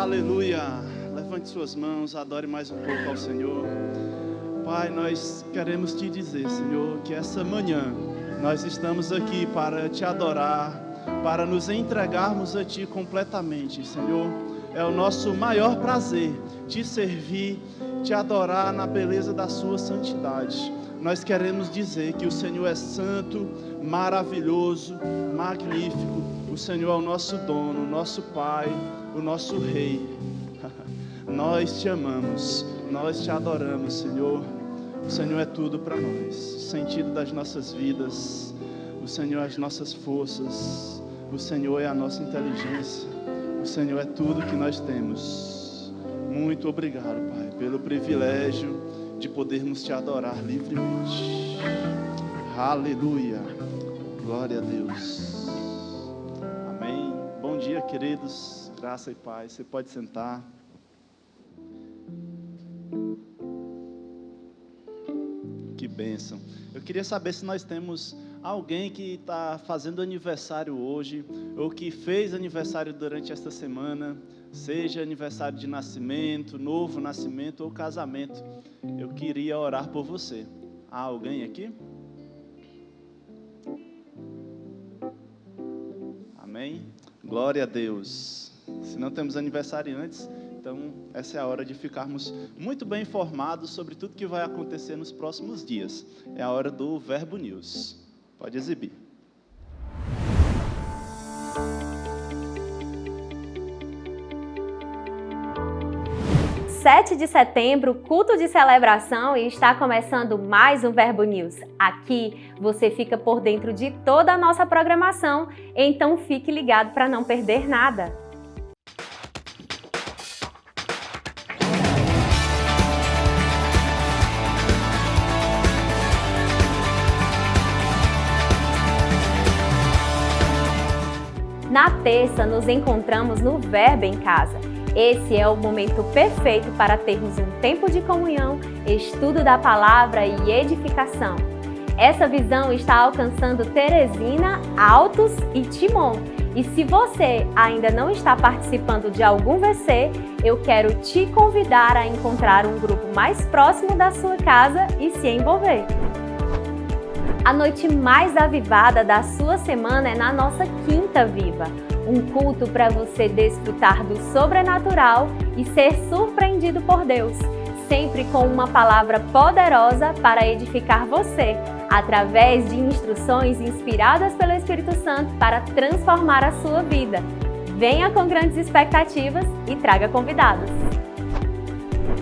Aleluia. Levante suas mãos, adore mais um pouco ao Senhor. Pai, nós queremos te dizer, Senhor, que essa manhã nós estamos aqui para te adorar, para nos entregarmos a ti completamente, Senhor. É o nosso maior prazer te servir, te adorar na beleza da sua santidade. Nós queremos dizer que o Senhor é santo, maravilhoso, magnífico. O Senhor é o nosso dono, o nosso Pai, o nosso Rei. Nós te amamos, nós te adoramos, Senhor. O Senhor é tudo para nós, o sentido das nossas vidas. O Senhor é as nossas forças, o Senhor é a nossa inteligência. O Senhor é tudo que nós temos. Muito obrigado, Pai, pelo privilégio de podermos te adorar livremente. Aleluia. Glória a Deus. Amém. Bom dia, queridos. Graça e paz. Você pode sentar. Que bênção. Eu queria saber se nós temos alguém que está fazendo aniversário hoje, ou que fez aniversário durante esta semana, seja aniversário de nascimento, novo nascimento ou casamento. Eu queria orar por você. Há alguém aqui? Amém? Glória a Deus. Se não temos aniversariantes, então essa é a hora de ficarmos muito bem informados sobre tudo que vai acontecer nos próximos dias. É a hora do Verbo News. Pode exibir. (7 de setembro, culto de celebração, e está começando mais um Verbo News. Aqui você fica por dentro de toda a nossa programação, então fique ligado para não perder nada. Na terça, nos encontramos no Verbo em Casa. Esse é o momento perfeito para termos um tempo de comunhão, estudo da palavra e edificação. Essa visão está alcançando Teresina, Altos e Timon. E se você ainda não está participando de algum VC, eu quero te convidar a encontrar um grupo mais próximo da sua casa e se envolver. A noite mais avivada da sua semana é na nossa Quinta Viva. Um culto para você desfrutar do sobrenatural e ser surpreendido por Deus, sempre com uma palavra poderosa para edificar você, através de instruções inspiradas pelo Espírito Santo para transformar a sua vida. Venha com grandes expectativas e traga convidados.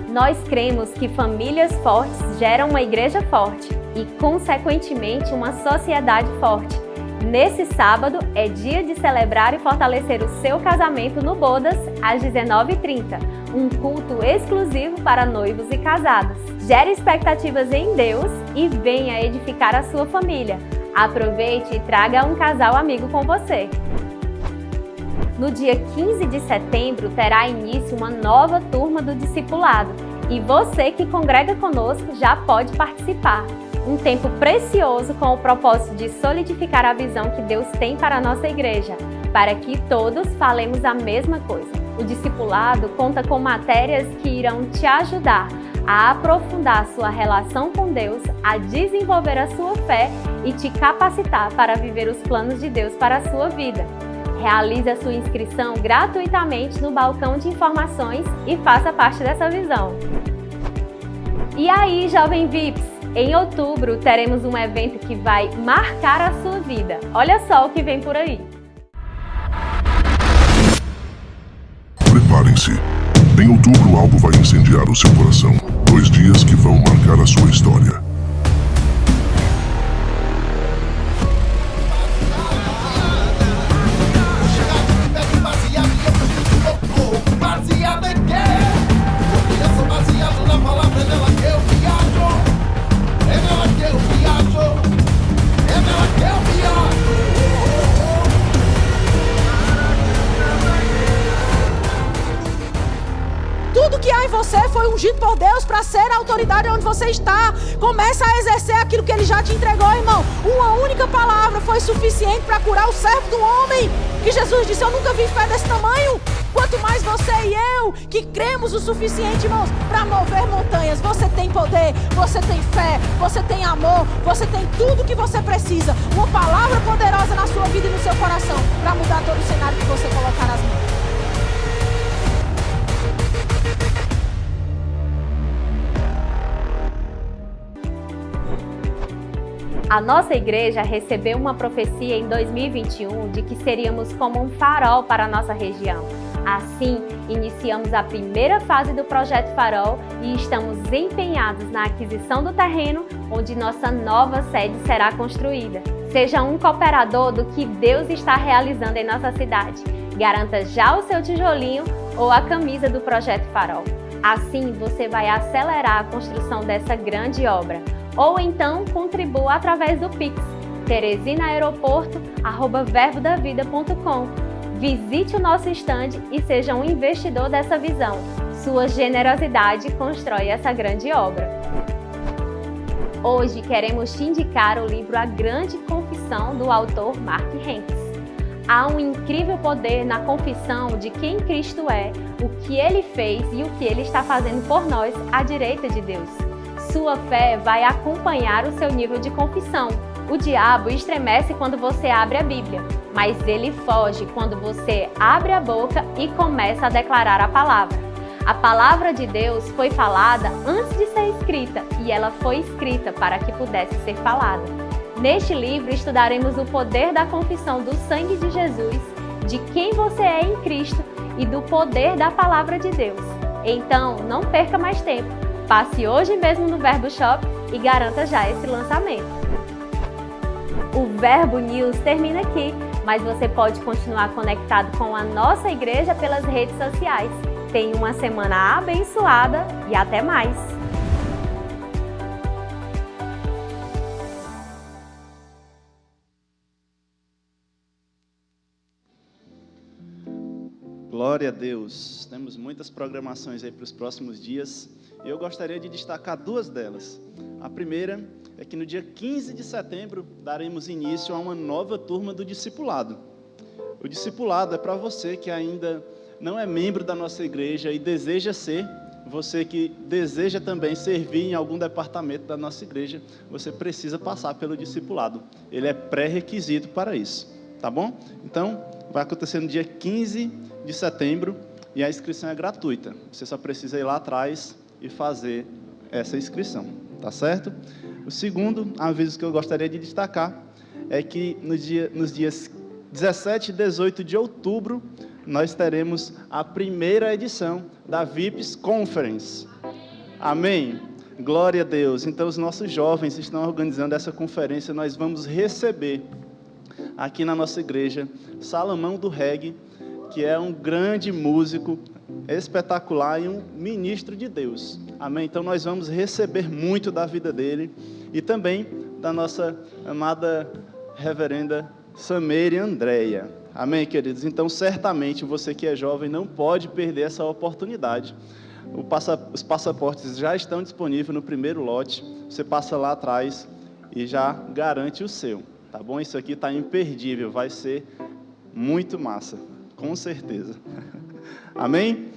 Nós cremos que famílias fortes geram uma igreja forte e, consequentemente, uma sociedade forte. Nesse sábado é dia de celebrar e fortalecer o seu casamento no Bodas, às 19h30, um culto exclusivo para noivos e casados. Gere expectativas em Deus e venha edificar a sua família. Aproveite e traga um casal amigo com você. No dia 15 de setembro terá início uma nova turma do discipulado e você que congrega conosco já pode participar. Um tempo precioso com o propósito de solidificar a visão que Deus tem para a nossa igreja, para que todos falemos a mesma coisa. O discipulado conta com matérias que irão te ajudar a aprofundar sua relação com Deus, a desenvolver a sua fé e te capacitar para viver os planos de Deus para a sua vida. Realize a sua inscrição gratuitamente no balcão de informações e faça parte dessa visão. E aí, jovem VIPs? Em outubro, teremos um evento que vai marcar a sua vida. Olha só o que vem por aí. Preparem-se. Em outubro, algo vai incendiar o seu coração. 2 dias que vão marcar a sua história. Tudo que há em você foi ungido por Deus para ser a autoridade onde você está. Começa a exercer aquilo que Ele já te entregou, irmão. Uma única palavra foi suficiente para curar o servo do homem. Que Jesus disse: eu nunca vi fé desse tamanho. Quanto mais você e eu, que cremos o suficiente, irmãos, para mover montanhas. Você tem poder, você tem fé, você tem amor, você tem tudo que você precisa. Uma palavra poderosa na sua vida e no seu coração para mudar todo o cenário que você colocar nas mãos. A nossa igreja recebeu uma profecia em 2021 de que seríamos como um farol para a nossa região. Assim, iniciamos a primeira fase do Projeto Farol e estamos empenhados na aquisição do terreno onde nossa nova sede será construída. Seja um cooperador do que Deus está realizando em nossa cidade. Garanta já o seu tijolinho ou a camisa do Projeto Farol. Assim, você vai acelerar a construção dessa grande obra. Ou então contribua através do Pix, teresinaeroporto@verbodavida.com. Visite o nosso estande e seja um investidor dessa visão. Sua generosidade constrói essa grande obra. Hoje queremos te indicar o livro A Grande Confissão, do autor Mark Hanks. Há um incrível poder na confissão de quem Cristo é, o que Ele fez e o que Ele está fazendo por nós à direita de Deus. Sua fé vai acompanhar o seu nível de confissão. O diabo estremece quando você abre a Bíblia, mas ele foge quando você abre a boca e começa a declarar a palavra. A palavra de Deus foi falada antes de ser escrita e ela foi escrita para que pudesse ser falada. Neste livro estudaremos o poder da confissão do sangue de Jesus, de quem você é em Cristo e do poder da palavra de Deus. Então, não perca mais tempo. Passe hoje mesmo no Verbo Shop e garanta já esse lançamento. O Verbo News termina aqui, mas você pode continuar conectado com a nossa igreja pelas redes sociais. Tenha uma semana abençoada e até mais! Glória a Deus. Temos muitas programações aí para os próximos dias. Eu gostaria de destacar duas delas. A primeira é que no dia 15 de setembro daremos início a uma nova turma do discipulado. O discipulado é para você que ainda não é membro da nossa igreja e deseja ser, você que deseja também servir em algum departamento da nossa igreja, você precisa passar pelo discipulado. Ele é pré-requisito para isso, tá bom? Então, vai acontecer no dia 15 de setembro e a inscrição é gratuita. Você só precisa ir lá atrás e fazer essa inscrição, tá certo? O segundo aviso que eu gostaria de destacar é que nos dias 17 e 18 de outubro, nós teremos a primeira edição da VIPS Conference. Amém? Glória a Deus. Então, os nossos jovens estão organizando essa conferência. Nós vamos receber aqui na nossa igreja Salomão do Reggae, que é um grande músico, espetacular e um ministro de Deus. Amém? Então, nós vamos receber muito da vida dele e também da nossa amada reverenda Sameire Andréia. Amém, queridos? Então, certamente, você que é jovem não pode perder essa oportunidade. Os passaportes já estão disponíveis no primeiro lote. Você passa lá atrás e já garante o seu, tá bom? Isso aqui está imperdível, vai ser muito massa, com certeza. Amém?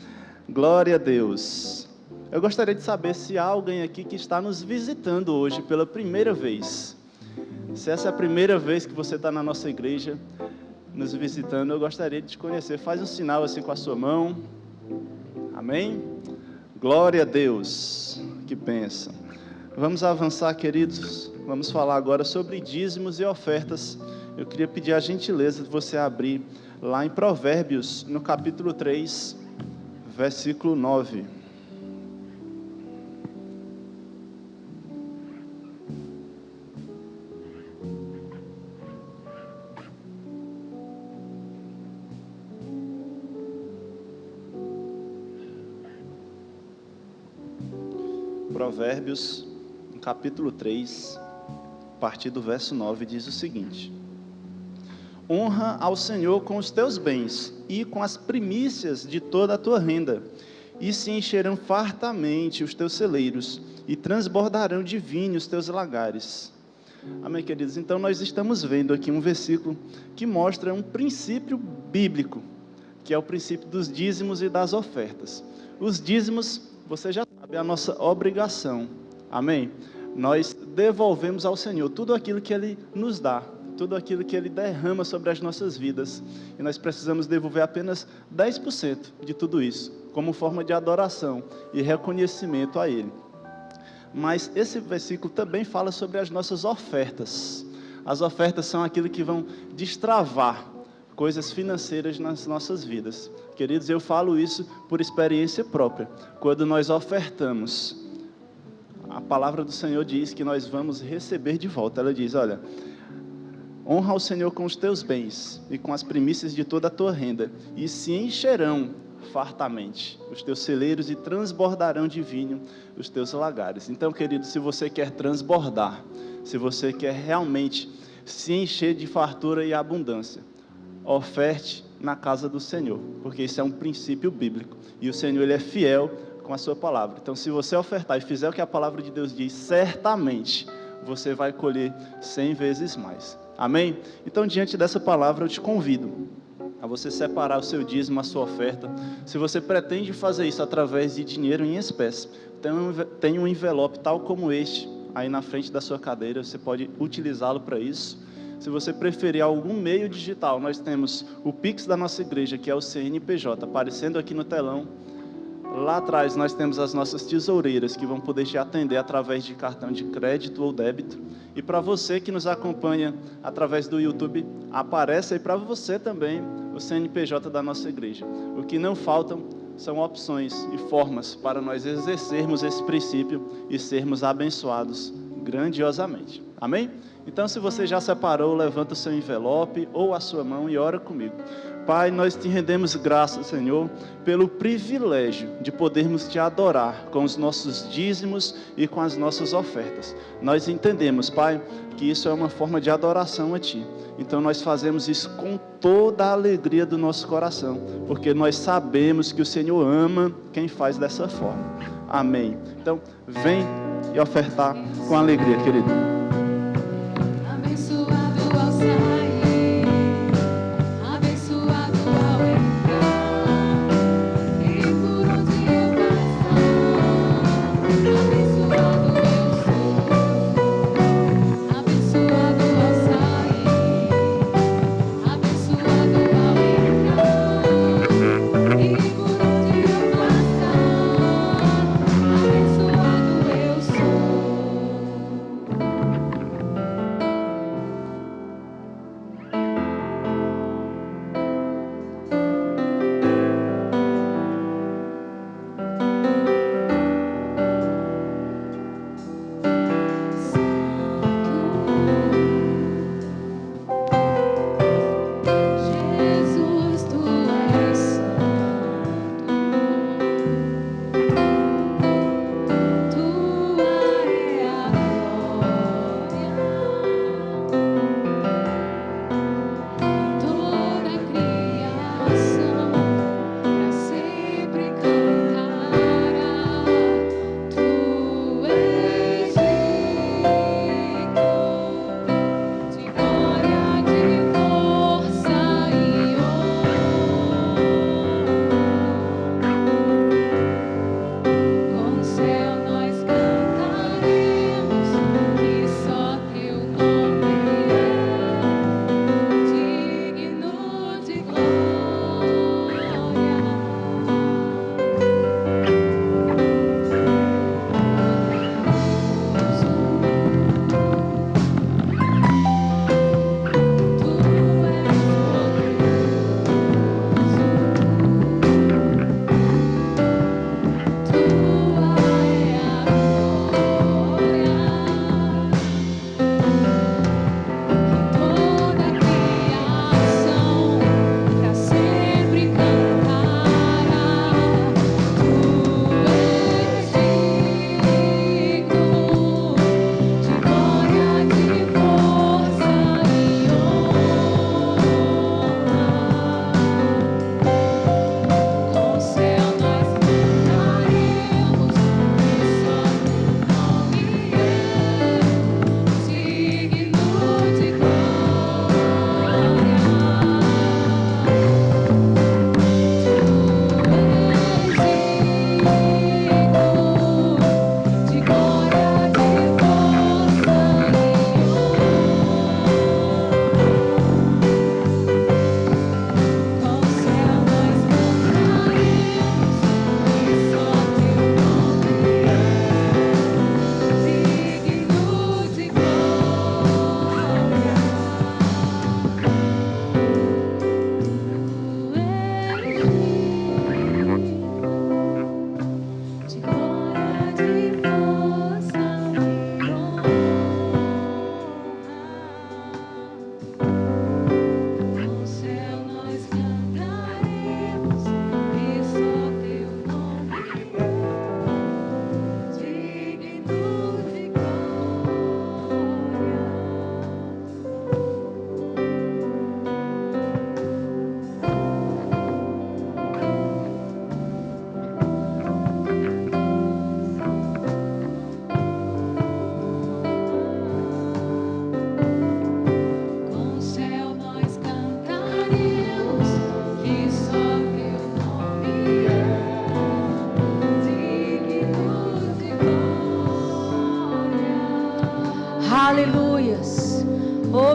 Glória a Deus. Eu gostaria de saber se há alguém aqui que está nos visitando hoje pela primeira vez. Se essa é a primeira vez que você está na nossa igreja, nos visitando, eu gostaria de te conhecer. Faz um sinal assim com a sua mão. Amém? Glória a Deus. Que bênção. Vamos avançar, queridos. Vamos falar agora sobre dízimos e ofertas. Eu queria pedir a gentileza de você abrir lá em Provérbios, no capítulo 3, versículo 9. Provérbios, no capítulo 3, a partir do verso 9, diz o seguinte: honra ao Senhor com os teus bens e com as primícias de toda a tua renda, e se encherão fartamente os teus celeiros, e transbordarão de vinho os teus lagares. Amém, queridos? Então, nós estamos vendo aqui um versículo que mostra um princípio bíblico, que é o princípio dos dízimos e das ofertas. Os dízimos, você já sabe, é a nossa obrigação. Amém? Nós devolvemos ao Senhor tudo aquilo que Ele nos dá, tudo aquilo que Ele derrama sobre as nossas vidas. E nós precisamos devolver apenas 10% de tudo isso, como forma de adoração e reconhecimento a Ele. Mas esse versículo também fala sobre as nossas ofertas. As ofertas são aquilo que vão destravar coisas financeiras nas nossas vidas. Queridos, eu falo isso por experiência própria. Quando nós ofertamos, a palavra do Senhor diz que nós vamos receber de volta. Ela diz, olha, honra o Senhor com os teus bens e com as primícias de toda a tua renda, e se encherão fartamente os teus celeiros e transbordarão de vinho os teus lagares. Então, querido, se você quer transbordar, se você quer realmente se encher de fartura e abundância, oferte na casa do Senhor, porque isso é um princípio bíblico, e o Senhor, Ele é fiel com a sua palavra. Então, se você ofertar e fizer o que a palavra de Deus diz, certamente você vai colher 100 vezes mais. Amém? Então, diante dessa palavra, eu te convido a você separar o seu dízimo, a sua oferta. Se você pretende fazer isso através de dinheiro em espécie, tem um envelope tal como este, aí na frente da sua cadeira, você pode utilizá-lo para isso. Se você preferir algum meio digital, nós temos o Pix da nossa igreja, que é o CNPJ, aparecendo aqui no telão. Lá atrás nós temos as nossas tesoureiras, que vão poder te atender através de cartão de crédito ou débito. E para você que nos acompanha através do YouTube, aparece aí para você também o CNPJ da nossa igreja. O que não faltam são opções e formas para nós exercermos esse princípio e sermos abençoados grandiosamente. Amém? Então, se você já separou, levanta o seu envelope ou a sua mão e ora comigo. Pai, nós te rendemos graças, Senhor, pelo privilégio de podermos te adorar com os nossos dízimos e com as nossas ofertas. Nós entendemos, Pai, que isso é uma forma de adoração a Ti. Então nós fazemos isso com toda a alegria do nosso coração, porque nós sabemos que o Senhor ama quem faz dessa forma. Amém. Então, vem e ofertar com alegria, querido. Abençoado ao sair.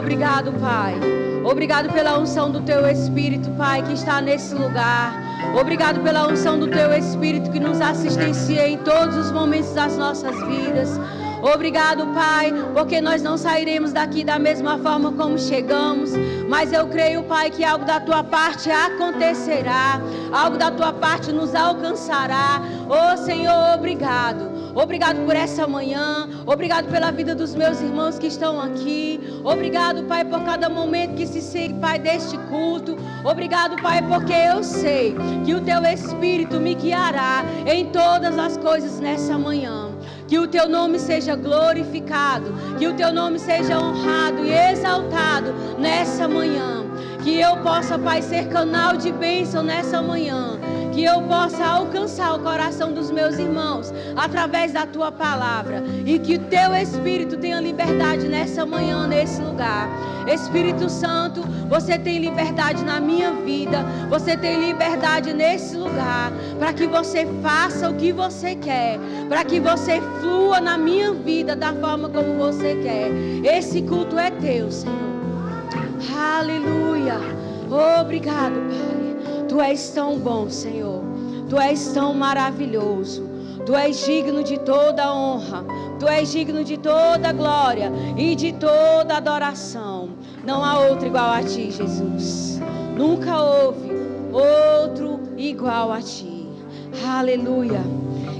obrigado, Pai. Obrigado pela unção do Teu Espírito, Pai, que está nesse lugar. Obrigado pela unção do Teu Espírito que nos assistencia em todos os momentos das nossas vidas. Obrigado, Pai, porque nós não sairemos daqui da mesma forma como chegamos, mas eu creio, Pai, que algo da Tua parte acontecerá, algo da Tua parte nos alcançará. Oh, Senhor, obrigado. Obrigado por essa manhã, obrigado pela vida dos meus irmãos que estão aqui. Obrigado, Pai, por cada momento que se segue, Pai, deste culto. Obrigado, Pai, porque eu sei que o Teu Espírito me guiará em todas as coisas nessa manhã. Que o Teu nome seja glorificado, que o Teu nome seja honrado e exaltado nessa manhã. Que eu possa, Pai, ser canal de bênção nessa manhã. Que eu possa alcançar o coração dos meus irmãos através da Tua palavra. E que o Teu Espírito tenha liberdade nessa manhã, nesse lugar. Espírito Santo, você tem liberdade na minha vida. Você tem liberdade nesse lugar. Para que você faça o que você quer. Para que você flua na minha vida da forma como você quer. Esse culto é Teu, Senhor. Aleluia. Obrigado, Pai. Tu és tão bom, Senhor. Tu és tão maravilhoso. Tu és digno de toda honra. Tu és digno de toda glória e de toda adoração. Não há outro igual a Ti, Jesus. Nunca houve outro igual a Ti. Aleluia.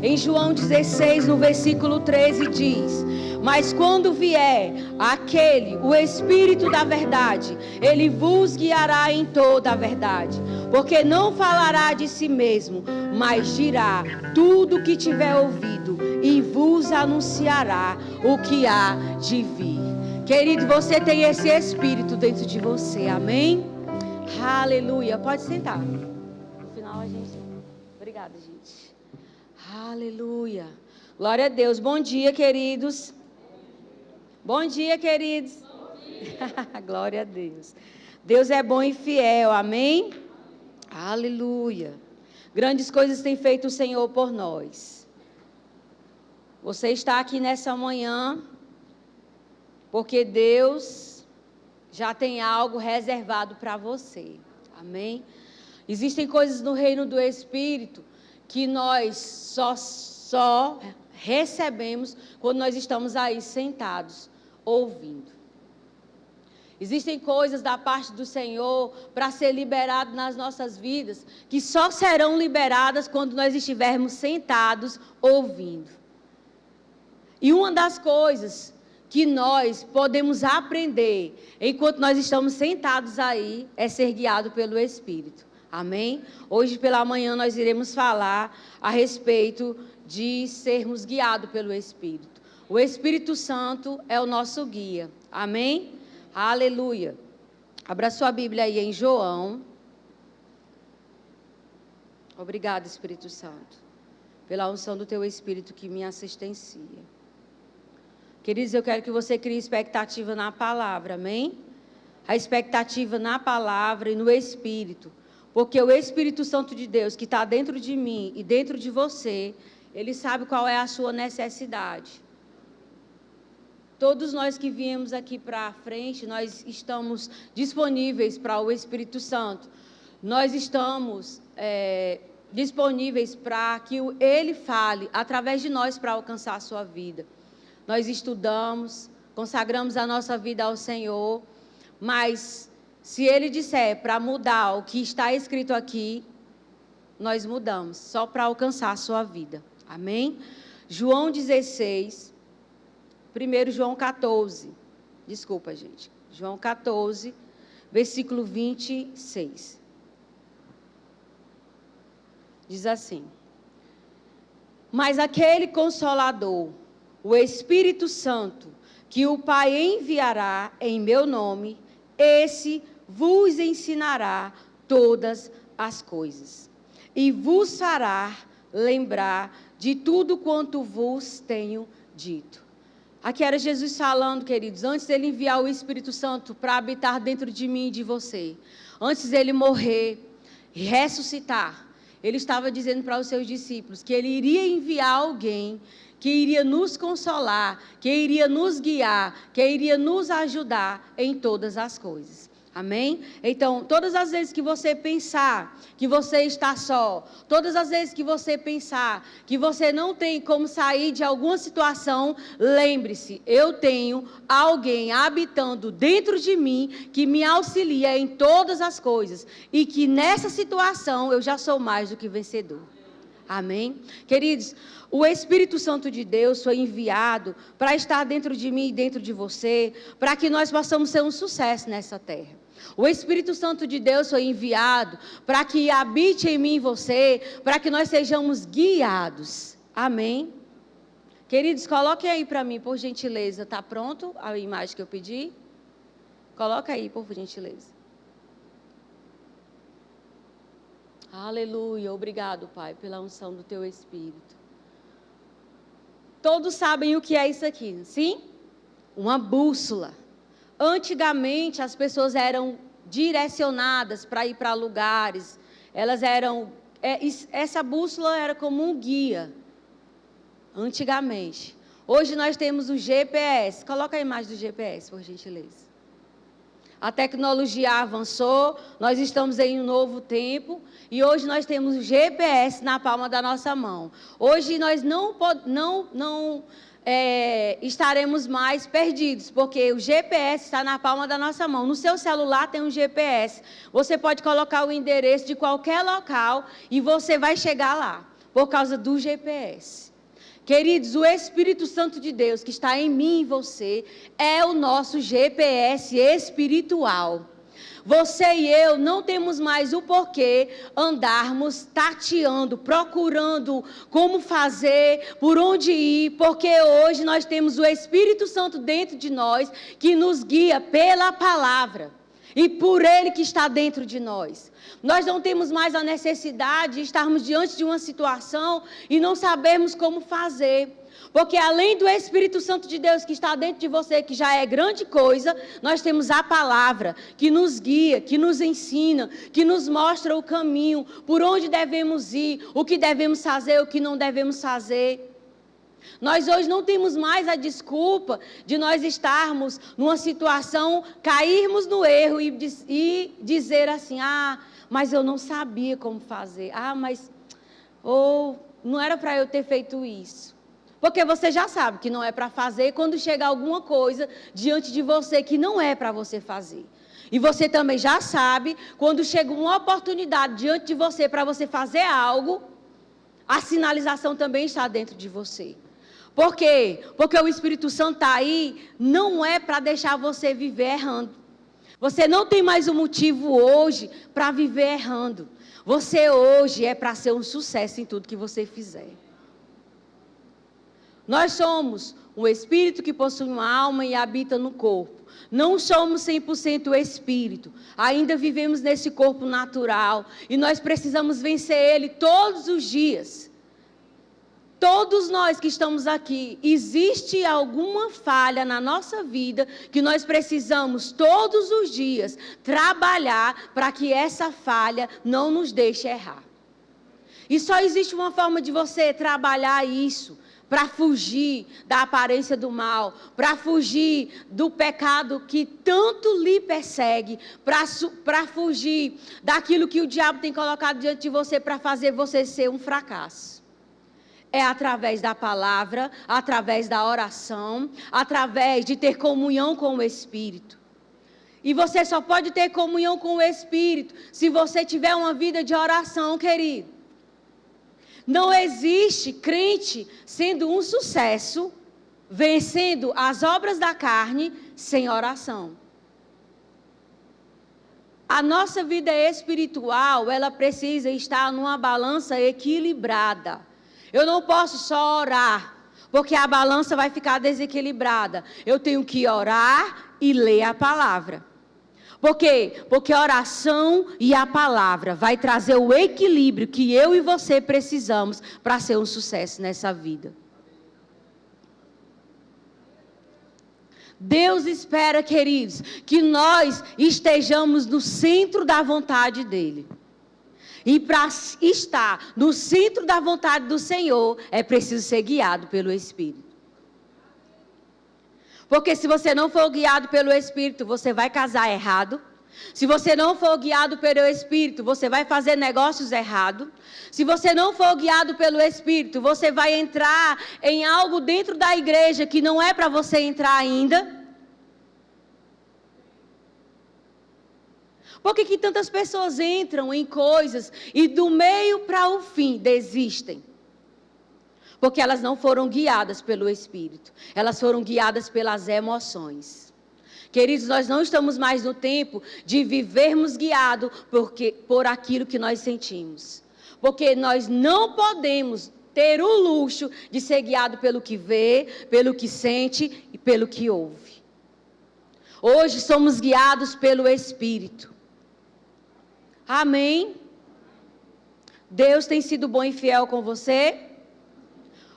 Em João 16, no versículo 13 diz: mas quando vier aquele, o Espírito da verdade, ele vos guiará em toda a verdade, porque não falará de si mesmo, mas dirá tudo o que tiver ouvido e vos anunciará o que há de vir. Querido, você tem esse Espírito dentro de você, amém? Aleluia. Pode sentar. No final a gente... Obrigada, gente. Aleluia. Glória a Deus. Bom dia, queridos. Bom dia, queridos. Bom dia. Glória a Deus. Deus é bom e fiel, amém? Aleluia. Grandes coisas tem feito o Senhor por nós. Você está aqui nessa manhã porque Deus já tem algo reservado para você, amém? Existem coisas no reino do Espírito que nós só recebemos quando nós estamos aí sentados, ouvindo. Existem coisas da parte do Senhor para ser liberado nas nossas vidas, que só serão liberadas quando nós estivermos sentados, ouvindo. E uma das coisas que nós podemos aprender, enquanto nós estamos sentados aí, é ser guiado pelo Espírito. Amém? Hoje pela manhã nós iremos falar a respeito de sermos guiados pelo Espírito. O Espírito Santo é o nosso guia. Amém? Aleluia. Abra sua Bíblia aí em João. Obrigado, Espírito Santo, pela unção do Teu Espírito que me assistencia. Queridos, eu quero que você crie expectativa na palavra, amém? A expectativa na palavra e no Espírito. Porque o Espírito Santo de Deus que está dentro de mim e dentro de você, Ele sabe qual é a sua necessidade. Todos nós que viemos aqui para frente, nós estamos disponíveis para o Espírito Santo. Nós estamos disponíveis para que Ele fale através de nós para alcançar a sua vida. Nós estudamos, consagramos a nossa vida ao Senhor, mas se Ele disser para mudar o que está escrito aqui, nós mudamos, só para alcançar a sua vida. Amém? João 16, 1 João 14, desculpa, gente. João 14, versículo 26. Diz assim: mas aquele Consolador, o Espírito Santo, que o Pai enviará em meu nome, esse vos ensinará todas as coisas, e vos fará lembrar de tudo quanto vos tenho dito. Aqui era Jesus falando, queridos, antes dele enviar o Espírito Santo para habitar dentro de mim e de você, antes dele morrer, ressuscitar, ele estava dizendo para os seus discípulos que ele iria enviar alguém que iria nos consolar, que iria nos guiar, que iria nos ajudar em todas as coisas. Amém? Então, todas as vezes que você pensar que você está só, todas as vezes que você pensar que você não tem como sair de alguma situação, lembre-se, eu tenho alguém habitando dentro de mim que me auxilia em todas as coisas e que nessa situação eu já sou mais do que vencedor. Amém? Queridos, o Espírito Santo de Deus foi enviado para estar dentro de mim e dentro de você, para que nós possamos ser um sucesso nessa terra. O Espírito Santo de Deus foi enviado para que habite em mim e você, para que nós sejamos guiados. Amém? Queridos, coloquem aí para mim, por gentileza. Está pronto a imagem que eu pedi? Coloca aí, por gentileza. Aleluia, obrigado, Pai, pela unção do Teu Espírito. Todos sabem o que é isso aqui, sim? Uma bússola. Antigamente, as pessoas eram direcionadas para ir para lugares. Elas eram... essa bússola era como um guia. Antigamente. Hoje nós temos o GPS. Coloca a imagem do GPS, por gentileza. A tecnologia avançou, nós estamos em um novo tempo e hoje nós temos o GPS na palma da nossa mão. Hoje nós não estaremos mais perdidos, porque o GPS está na palma da nossa mão. No seu celular tem um GPS. Você pode colocar o endereço de qualquer local e você vai chegar lá, por causa do GPS. Queridos, o Espírito Santo de Deus que está em mim e você é o nosso GPS espiritual. Você e eu não temos mais o porquê andarmos tateando, procurando como fazer, por onde ir, porque hoje nós temos o Espírito Santo dentro de nós que nos guia pela palavra e por Ele que está dentro de nós. Nós não temos mais a necessidade de estarmos diante de uma situação e não sabermos como fazer. Porque além do Espírito Santo de Deus que está dentro de você, que já é grande coisa, nós temos a palavra que nos guia, que nos ensina, que nos mostra o caminho, por onde devemos ir, o que devemos fazer, o que não devemos fazer. Nós hoje não temos mais a desculpa de nós estarmos numa situação, cairmos no erro e dizer assim, mas eu não sabia como fazer. Não era para eu ter feito isso. Porque você já sabe que não é para fazer quando chega alguma coisa diante de você que não é para você fazer. E você também já sabe quando chega uma oportunidade diante de você para você fazer algo, a sinalização também está dentro de você. Por quê? Porque o Espírito Santo está aí, não é para deixar você viver errando. Você não tem mais um motivo hoje para viver errando. Você hoje é para ser um sucesso em tudo que você fizer. Nós somos um espírito que possui uma alma e habita no corpo. Não somos 100% espírito. Ainda vivemos nesse corpo natural. E nós precisamos vencer ele todos os dias. Todos nós que estamos aqui, existe alguma falha na nossa vida que nós precisamos todos os dias trabalhar para que essa falha não nos deixe errar. E só existe uma forma de você trabalhar isso, para fugir da aparência do mal, para fugir do pecado que tanto lhe persegue, para fugir daquilo que o diabo tem colocado diante de você para fazer você ser um fracasso. É através da palavra, através da oração, através de ter comunhão com o Espírito. E você só pode ter comunhão com o Espírito se você tiver uma vida de oração, querido. Não existe crente sendo um sucesso, vencendo as obras da carne, sem oração. A nossa vida espiritual, ela precisa estar numa balança equilibrada. Eu não posso só orar, porque a balança vai ficar desequilibrada. Eu tenho que orar e ler a palavra. Por quê? Porque a oração e a palavra vai trazer o equilíbrio que eu e você precisamos para ser um sucesso nessa vida. Deus espera, queridos, que nós estejamos no centro da vontade dEle. E para estar no centro da vontade do Senhor, é preciso ser guiado pelo Espírito. Porque se você não for guiado pelo Espírito, você vai casar errado. Se você não for guiado pelo Espírito, você vai fazer negócios errados. Se você não for guiado pelo Espírito, você vai entrar em algo dentro da igreja que não é para você entrar ainda. Por que tantas pessoas entram em coisas e do meio para o fim desistem? Porque elas não foram guiadas pelo Espírito. Elas foram guiadas pelas emoções. Queridos, nós não estamos mais no tempo de vivermos guiados por aquilo que nós sentimos. Porque nós não podemos ter o luxo de ser guiado pelo que vê, pelo que sente e pelo que ouve. Hoje somos guiados pelo Espírito. Amém? Deus tem sido bom e fiel com você?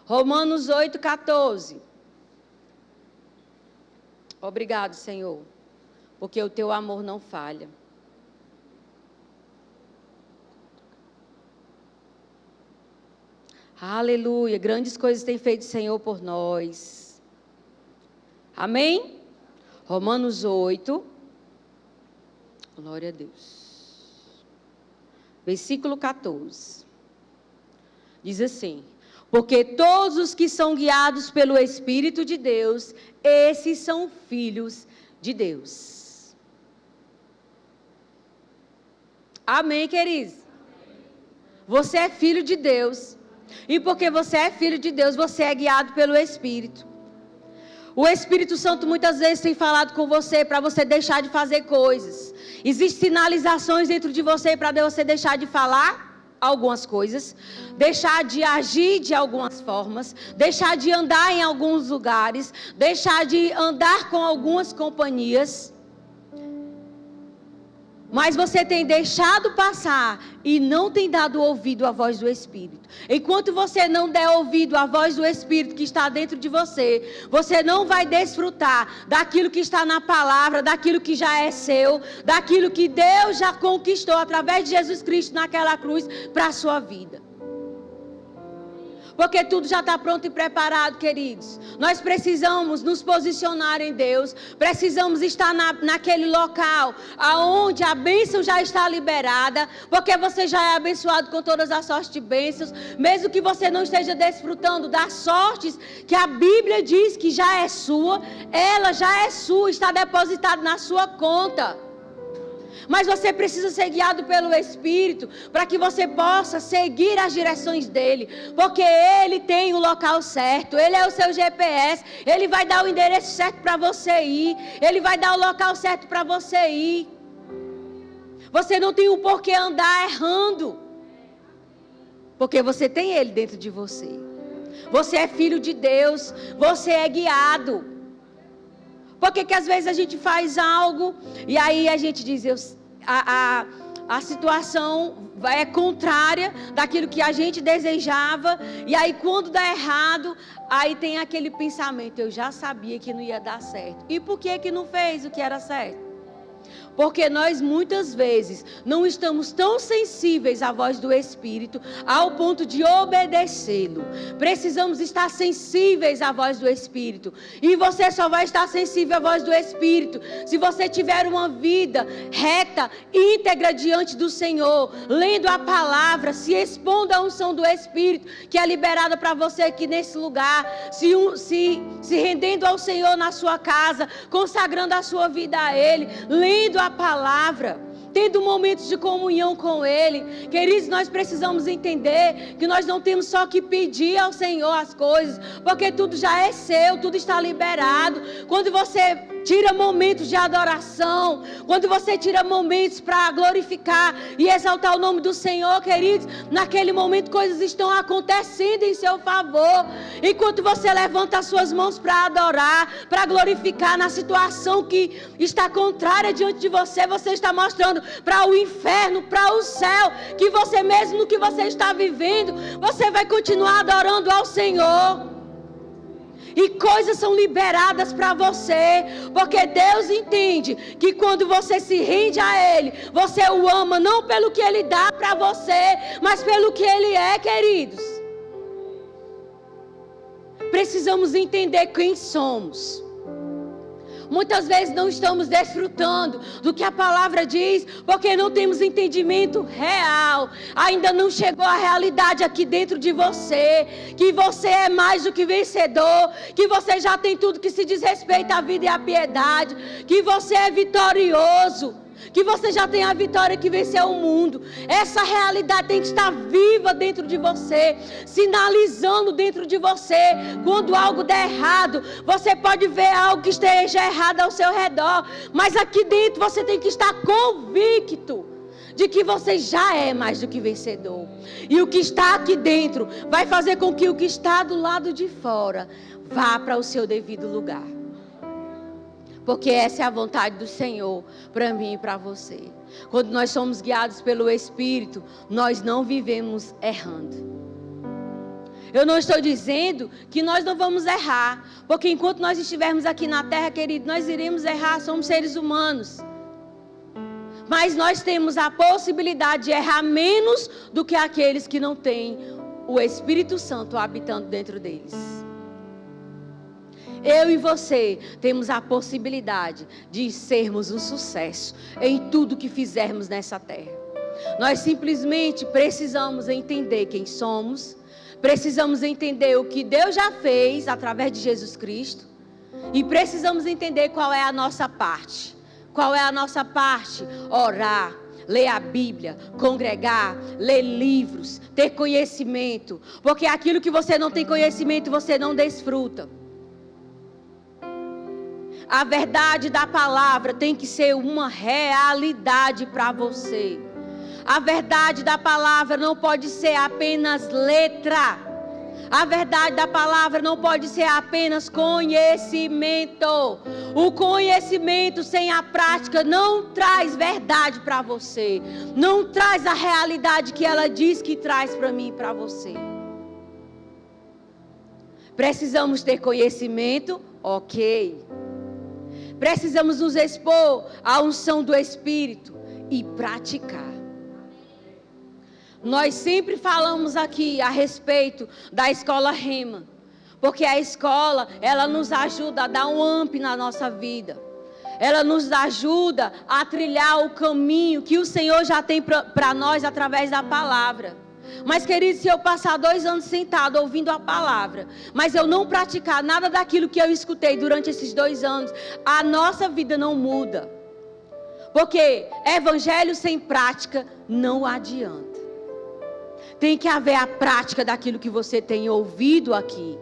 Romanos 8,14. Obrigado, Senhor, porque o teu amor não falha. Aleluia, grandes coisas tem feito o Senhor por nós. Amém? Romanos 8. Glória a Deus. Versículo 14. Diz assim: porque todos os que são guiados pelo Espírito de Deus, esses são filhos de Deus. Amém, queridos? Você é filho de Deus. E porque você é filho de Deus, você é guiado pelo Espírito. O Espírito Santo muitas vezes tem falado com você para você deixar de fazer coisas. Existem sinalizações dentro de você para você deixar de falar algumas coisas, deixar de agir de algumas formas, deixar de andar em alguns lugares, deixar de andar com algumas companhias. Mas você tem deixado passar e não tem dado ouvido à voz do Espírito. Enquanto você não der ouvido à voz do Espírito que está dentro de você, você não vai desfrutar daquilo que está na palavra, daquilo que já é seu, daquilo que Deus já conquistou através de Jesus Cristo naquela cruz para a sua vida. Porque tudo já está pronto e preparado, queridos. Nós precisamos nos posicionar em Deus. Precisamos estar naquele local onde a bênção já está liberada. Porque você já é abençoado com todas as sortes de bênçãos. Mesmo que você não esteja desfrutando das sortes que a Bíblia diz que já é sua. Ela já é sua, está depositada na sua conta. Mas você precisa ser guiado pelo Espírito para que você possa seguir as direções dele, porque ele tem o local certo, ele é o seu GPS, ele vai dar o endereço certo para você ir, ele vai dar o local certo para você ir. Você não tem o porquê andar errando, porque você tem ele dentro de você. Você é filho de Deus, você é guiado. Por que às vezes a gente faz algo e aí a gente diz, a situação é contrária daquilo que a gente desejava, e aí quando dá errado, aí tem aquele pensamento, eu já sabia que não ia dar certo. E por que não fez o que era certo? Porque nós muitas vezes não estamos tão sensíveis à voz do Espírito ao ponto de obedecê-lo. Precisamos estar sensíveis à voz do Espírito. E você só vai estar sensível à voz do Espírito se você tiver uma vida reta, íntegra diante do Senhor, lendo a palavra, se expondo à unção do Espírito que é liberada para você aqui nesse lugar, se rendendo ao Senhor na sua casa, consagrando a sua vida a Ele, lendo a palavra, tendo momentos de comunhão com Ele. Queridos, nós precisamos entender que nós não temos só que pedir ao Senhor as coisas, porque tudo já é seu, tudo está liberado. Quando você tira momentos de adoração, quando você tira momentos para glorificar e exaltar o nome do Senhor, queridos, naquele momento coisas estão acontecendo em seu favor. Enquanto você levanta as suas mãos para adorar, para glorificar na situação que está contrária diante de você, você está mostrando para o inferno, para o céu, que você mesmo no que você está vivendo, você vai continuar adorando ao Senhor. E coisas são liberadas para você, porque Deus entende que quando você se rende a Ele, você o ama não pelo que Ele dá para você, mas pelo que Ele é, queridos. Precisamos entender quem somos. Muitas vezes não estamos desfrutando do que a palavra diz, porque não temos entendimento real. Ainda não chegou a realidade aqui dentro de você, que você é mais do que vencedor, que você já tem tudo que se diz respeito à vida e à piedade, que você é vitorioso, que você já tem a vitória que venceu o mundo. Essa realidade tem que estar viva dentro de você, sinalizando dentro de você. Quando algo der errado, você pode ver algo que esteja errado ao seu redor, mas aqui dentro você tem que estar convicto de que você já é mais do que vencedor. E o que está aqui dentro vai fazer com que o que está do lado de fora vá para o seu devido lugar. Porque essa é a vontade do Senhor para mim e para você. Quando nós somos guiados pelo Espírito, nós não vivemos errando. Eu não estou dizendo que nós não vamos errar, porque enquanto nós estivermos aqui na terra, querido, nós iremos errar, somos seres humanos. Mas nós temos a possibilidade de errar menos do que aqueles que não têm o Espírito Santo habitando dentro deles. Eu e você temos a possibilidade de sermos um sucesso em tudo que fizermos nessa terra. Nós simplesmente precisamos entender quem somos, precisamos entender o que Deus já fez através de Jesus Cristo e precisamos entender qual é a nossa parte. Qual é a nossa parte? Orar, ler a Bíblia, congregar, ler livros, ter conhecimento, porque aquilo que você não tem conhecimento, você não desfruta. A verdade da palavra tem que ser uma realidade para você. A verdade da palavra não pode ser apenas letra. A verdade da palavra não pode ser apenas conhecimento. O conhecimento sem a prática não traz verdade para você. Não traz a realidade que ela diz que traz para mim e para você. Precisamos ter conhecimento, ok. Precisamos nos expor à unção do Espírito e praticar. Nós sempre falamos aqui a respeito da escola Rema, porque a escola, ela nos ajuda a dar um up na nossa vida. Ela nos ajuda a trilhar o caminho que o Senhor já tem para nós através da palavra. Mas, querido, se eu passar 2 anos sentado ouvindo a palavra, mas eu não praticar nada daquilo que eu escutei durante esses 2 anos, a nossa vida não muda. Porque evangelho sem prática não adianta. Tem que haver a prática daquilo que você tem ouvido aqui.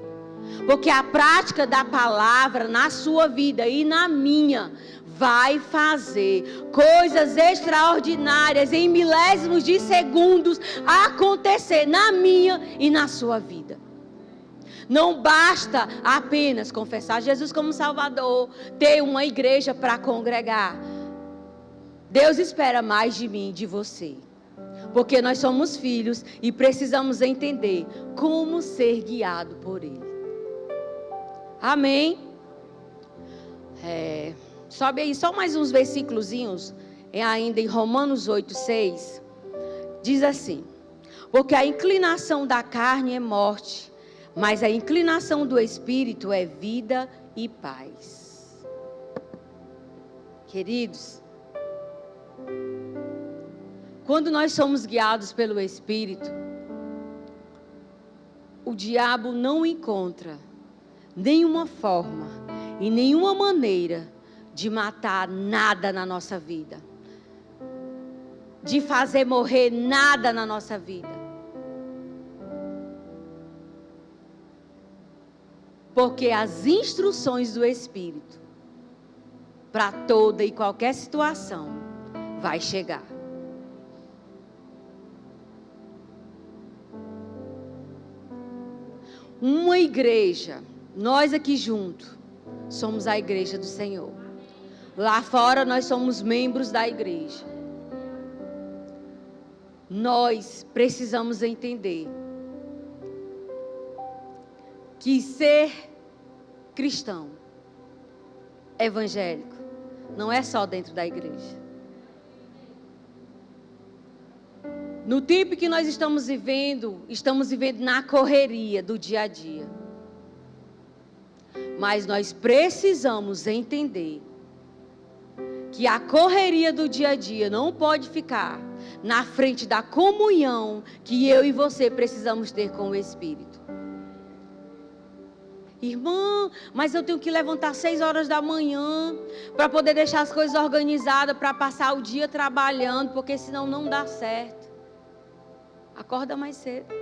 Porque a prática da palavra na sua vida e na minha vai fazer coisas extraordinárias em milésimos de segundos acontecer na minha e na sua vida. Não basta apenas confessar Jesus como Salvador, ter uma igreja para congregar. Deus espera mais de mim e de você. Porque nós somos filhos e precisamos entender como ser guiado por Ele. Amém? Sobe aí só mais uns versículozinhos, ainda em Romanos 8:6. Diz assim: porque a inclinação da carne é morte, mas a inclinação do Espírito é vida e paz. Queridos, quando nós somos guiados pelo Espírito, o diabo não encontra nenhuma forma e nenhuma maneira de matar nada na nossa vida, de fazer morrer nada na nossa vida. Porque as instruções do Espírito para toda e qualquer situação vai chegar. Uma igreja, nós aqui juntos, somos a igreja do Senhor. Lá fora nós somos membros da igreja. Nós precisamos entender que ser cristão, evangélico. Não é só dentro da igreja. No tempo que nós estamos vivendo na correria do dia a dia. Mas nós precisamos entender que a correria do dia a dia não pode ficar na frente da comunhão que eu e você precisamos ter com o Espírito. Irmã, mas eu tenho que levantar 6 horas da manhã para poder deixar as coisas organizadas, para passar o dia trabalhando, porque senão não dá certo. Acorda mais cedo.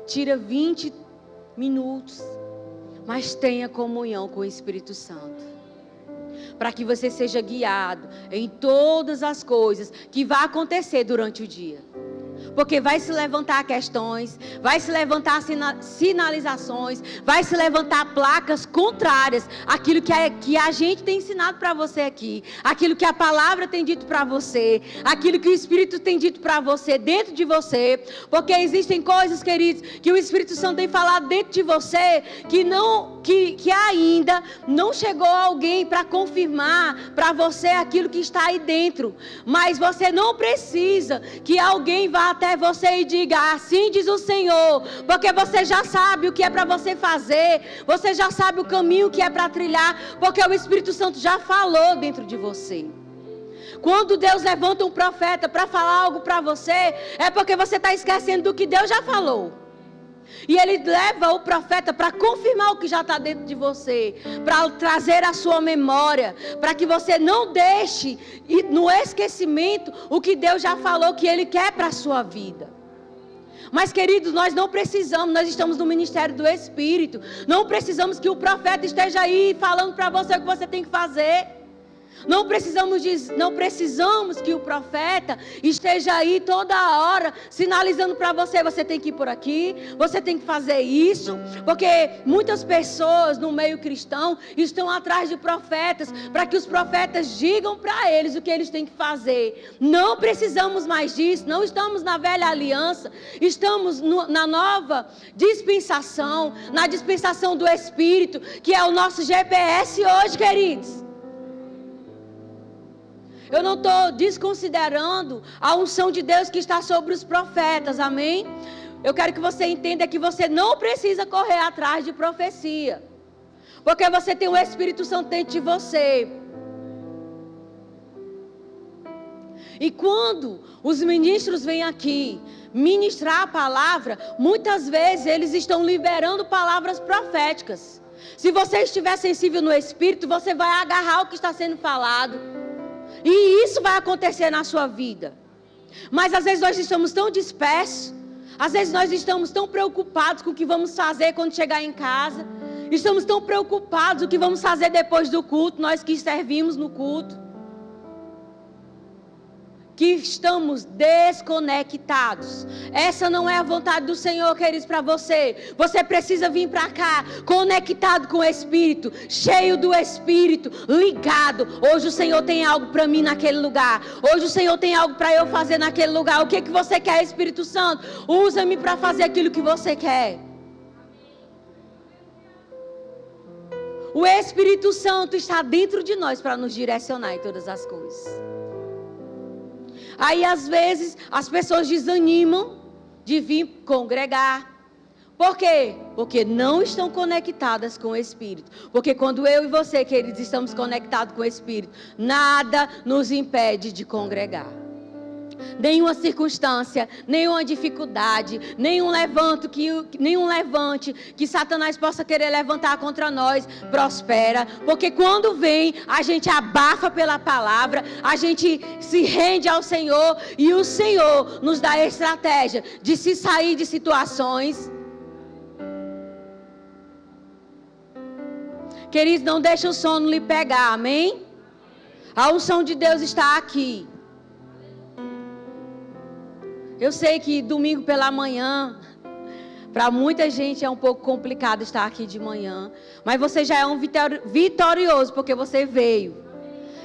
Tira 20 minutos, mas tenha comunhão com o Espírito Santo. Para que você seja guiado em todas as coisas que vai acontecer durante o dia. Porque vai se levantar questões, vai se levantar sinalizações, vai se levantar placas contrárias àquilo que a gente tem ensinado para você aqui, aquilo que a palavra tem dito para você, aquilo que o Espírito tem dito para você, dentro de você. Porque existem coisas, queridos, que o Espírito Santo tem falado dentro de você, que ainda não chegou alguém para confirmar para você aquilo que está aí dentro. Mas você não precisa que alguém vá até você e diga, assim diz o Senhor, porque você já sabe o que é para você fazer, você já sabe o caminho que é para trilhar, porque o Espírito Santo já falou dentro de você. Quando Deus levanta um profeta para falar algo para você, é porque você está esquecendo do que Deus já falou. E Ele leva o profeta para confirmar o que já está dentro de você, para trazer a sua memória, para que você não deixe no esquecimento o que Deus já falou que Ele quer para a sua vida. Mas, queridos, nós não precisamos, nós estamos no ministério do Espírito, não precisamos que o profeta esteja aí falando para você o que você tem que fazer. Não precisamos que o profeta esteja aí toda hora sinalizando para você, você tem que ir por aqui, você tem que fazer isso, porque muitas pessoas no meio cristão estão atrás de profetas, para que os profetas digam para eles o que eles têm que fazer. Não precisamos mais disso, não estamos na velha aliança, estamos na nova dispensação, na dispensação do Espírito, que é o nosso GPS hoje, queridos. Eu não estou desconsiderando a unção de Deus que está sobre os profetas, amém? Eu quero que você entenda que você não precisa correr atrás de profecia, porque você tem o Espírito Santo dentro de você. E quando os ministros vêm aqui ministrar a palavra, muitas vezes eles estão liberando palavras proféticas. Se você estiver sensível no Espírito, você vai agarrar o que está sendo falado. E isso vai acontecer na sua vida. Mas às vezes nós estamos tão dispersos. Às vezes nós estamos tão preocupados com o que vamos fazer quando chegar em casa. Estamos tão preocupados com o que vamos fazer depois do culto, nós que servimos no culto, que estamos desconectados. Essa não é a vontade do Senhor, queridos, para você. Você precisa vir para cá conectado com o Espírito, cheio do Espírito, ligado. Hoje o Senhor tem algo para mim naquele lugar. Hoje o Senhor tem algo para eu fazer naquele lugar. O que você quer, Espírito Santo? Usa-me para fazer aquilo que você quer. O Espírito Santo está dentro de nós para nos direcionar em todas as coisas. Aí às vezes as pessoas desanimam de vir congregar. Por quê? Porque não estão conectadas com o Espírito. Porque quando eu e você, queridos, estamos conectados com o Espírito, nada nos impede de congregar. Nenhuma circunstância, nenhuma dificuldade, nenhum levante que Satanás possa querer levantar contra nós prospera. Porque quando vem, a gente abafa pela palavra, a gente se rende ao Senhor e o Senhor nos dá a estratégia de se sair de situações. Queridos, não deixe o sono lhe pegar, amém? A unção de Deus está aqui. Eu sei que domingo pela manhã, para muita gente é um pouco complicado estar aqui de manhã. Mas você já é um vitorioso, porque você veio.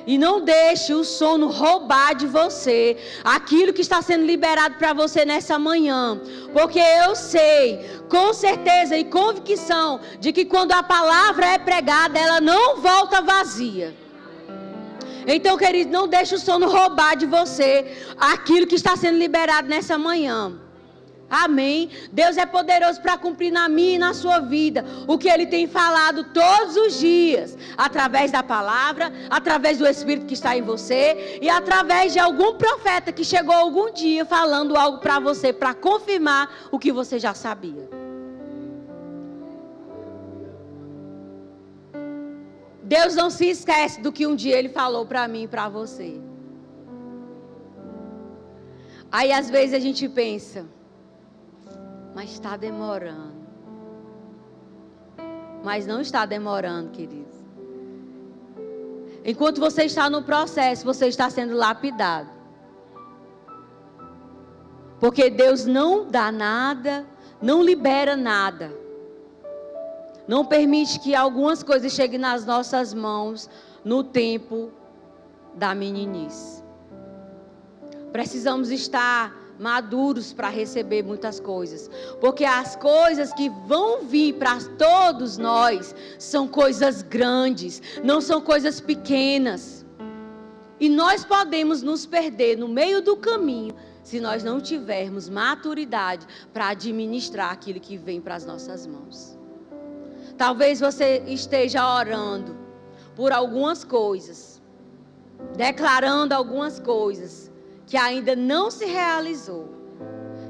E não deixe o sono roubar de você aquilo que está sendo liberado para você nessa manhã. Porque eu sei, com certeza e convicção, de que quando a palavra é pregada, ela não volta vazia. Então, querido, não deixe o sono roubar de você aquilo que está sendo liberado nessa manhã. Amém. Deus é poderoso para cumprir na minha e na sua vida o que Ele tem falado todos os dias, através da palavra, através do Espírito que está em você e através de algum profeta que chegou algum dia falando algo para você, para confirmar o que você já sabia. Deus não se esquece do que um dia Ele falou para mim e para você. Aí às vezes a gente pensa, mas está demorando. Mas não está demorando, queridos. Enquanto você está no processo, você está sendo lapidado. Porque Deus não dá nada, não libera nada. Não permite que algumas coisas cheguem nas nossas mãos no tempo da meninice. Precisamos estar maduros para receber muitas coisas, porque as coisas que vão vir para todos nós são coisas grandes, não são coisas pequenas, e nós podemos nos perder no meio do caminho se nós não tivermos maturidade para administrar aquilo que vem para as nossas mãos. Talvez você esteja orando por algumas coisas, declarando algumas coisas que ainda não se realizou.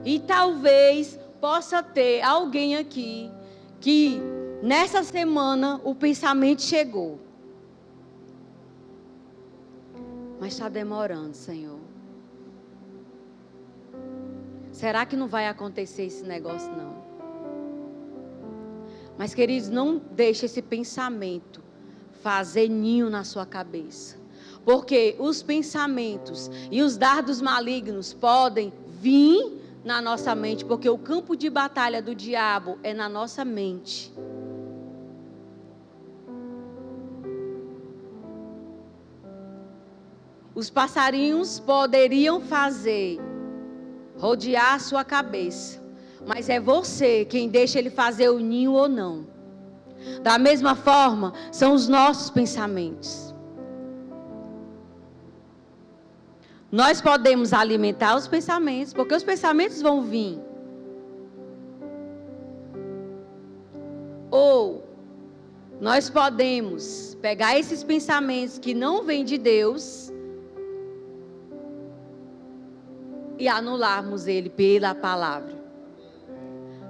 E talvez possa ter alguém aqui que nessa semana o pensamento chegou. Mas está demorando, Senhor. Será que não vai acontecer esse negócio, não? Mas, queridos, não deixe esse pensamento fazer ninho na sua cabeça. Porque os pensamentos e os dardos malignos podem vir na nossa mente, porque o campo de batalha do diabo é na nossa mente. Os passarinhos poderiam rodear a sua cabeça, mas é você quem deixa ele fazer o ninho ou não. Da mesma forma, são os nossos pensamentos. Nós podemos alimentar os pensamentos, porque os pensamentos vão vir. Ou nós podemos pegar esses pensamentos que não vêm de Deus e anularmos ele pela palavra.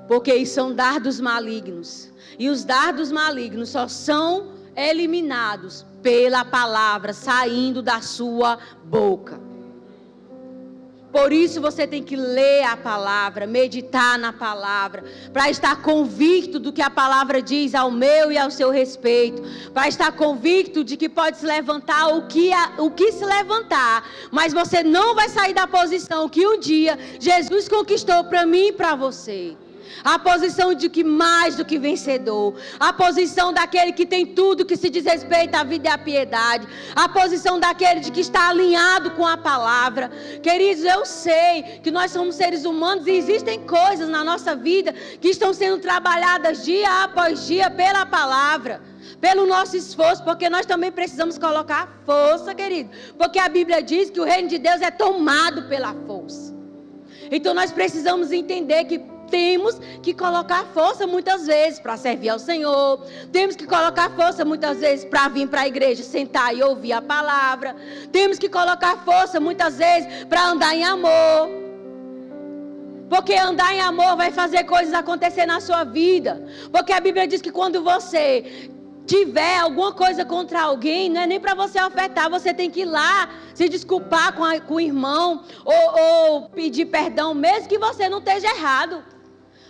Porque são dardos malignos. E os dardos malignos só são eliminados pela palavra saindo da sua boca. Por isso você tem que ler a palavra, meditar na palavra, para estar convicto do que a palavra diz ao meu e ao seu respeito, para estar convicto de que pode se levantar o que se levantar, mas você não vai sair da posição que um dia Jesus conquistou para mim e para você. A posição de que mais do que vencedor. A posição daquele que tem tudo que se diz respeito à vida e à piedade. A posição daquele de que está alinhado com a palavra. Queridos, eu sei que nós somos seres humanos e existem coisas na nossa vida que estão sendo trabalhadas dia após dia pela palavra, pelo nosso esforço, porque nós também precisamos colocar força, querido. Porque a Bíblia diz que o reino de Deus é tomado pela força. Então nós precisamos entender que temos que colocar força muitas vezes para servir ao Senhor. Temos que colocar força muitas vezes para vir para a igreja, sentar e ouvir a palavra. Temos que colocar força muitas vezes para andar em amor. Porque andar em amor vai fazer coisas acontecer na sua vida. Porque a Bíblia diz que quando você tiver alguma coisa contra alguém, não é nem para você ofertar, você tem que ir lá se desculpar com o irmão ou pedir perdão, mesmo que você não esteja errado,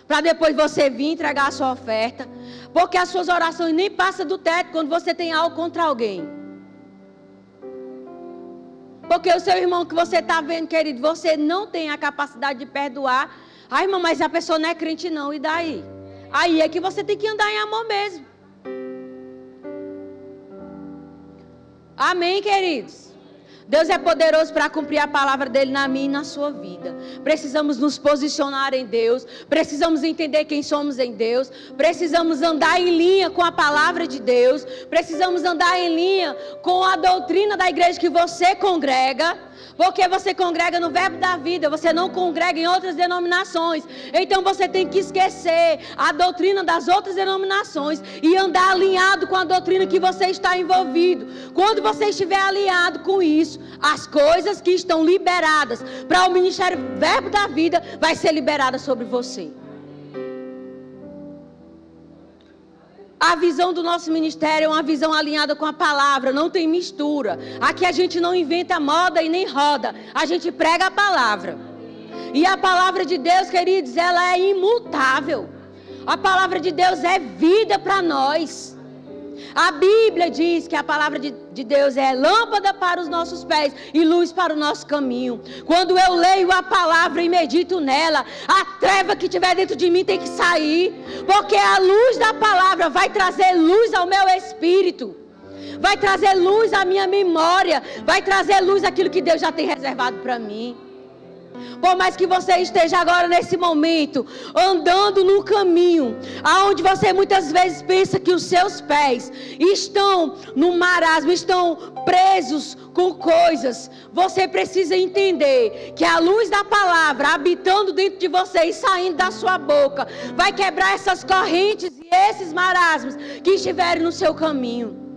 para depois você vir entregar a sua oferta, porque as suas orações nem passam do teto quando você tem algo contra alguém. Porque o seu irmão que você está vendo, querido, você não tem a capacidade de perdoar. Ai, irmão, mas a pessoa não é crente não, e daí? Aí é que você tem que andar em amor mesmo. Amém, queridos? Deus é poderoso para cumprir a palavra dele na minha e na sua vida. Precisamos nos posicionar em Deus. Precisamos entender quem somos em Deus. Precisamos andar em linha com a palavra de Deus. Precisamos andar em linha com a doutrina da igreja que você congrega. Porque você congrega no Verbo da Vida, você não congrega em outras denominações. Então você tem que esquecer a doutrina das outras denominações e andar alinhado com a doutrina que você está envolvido. Quando você estiver alinhado com isso, as coisas que estão liberadas para o ministério Verbo da Vida vai ser liberada sobre você. A visão do nosso ministério é uma visão alinhada com a palavra, não tem mistura. Aqui a gente não inventa moda e nem roda, a gente prega a palavra. E a palavra de Deus, queridos, ela é imutável. A palavra de Deus é vida para nós. A Bíblia diz que a palavra de Deus é lâmpada para os nossos pés e luz para o nosso caminho. Quando eu leio a palavra e medito nela, a treva que tiver dentro de mim tem que sair. Porque a luz da palavra vai trazer luz ao meu espírito. Vai trazer luz à minha memória. Vai trazer luz àquilo que Deus já tem reservado para mim. Por mais que você esteja agora nesse momento andando no caminho aonde você muitas vezes pensa que os seus pés estão no marasmo, estão presos com coisas, você precisa entender que a luz da palavra habitando dentro de você e saindo da sua boca vai quebrar essas correntes e esses marasmos que estiverem no seu caminho.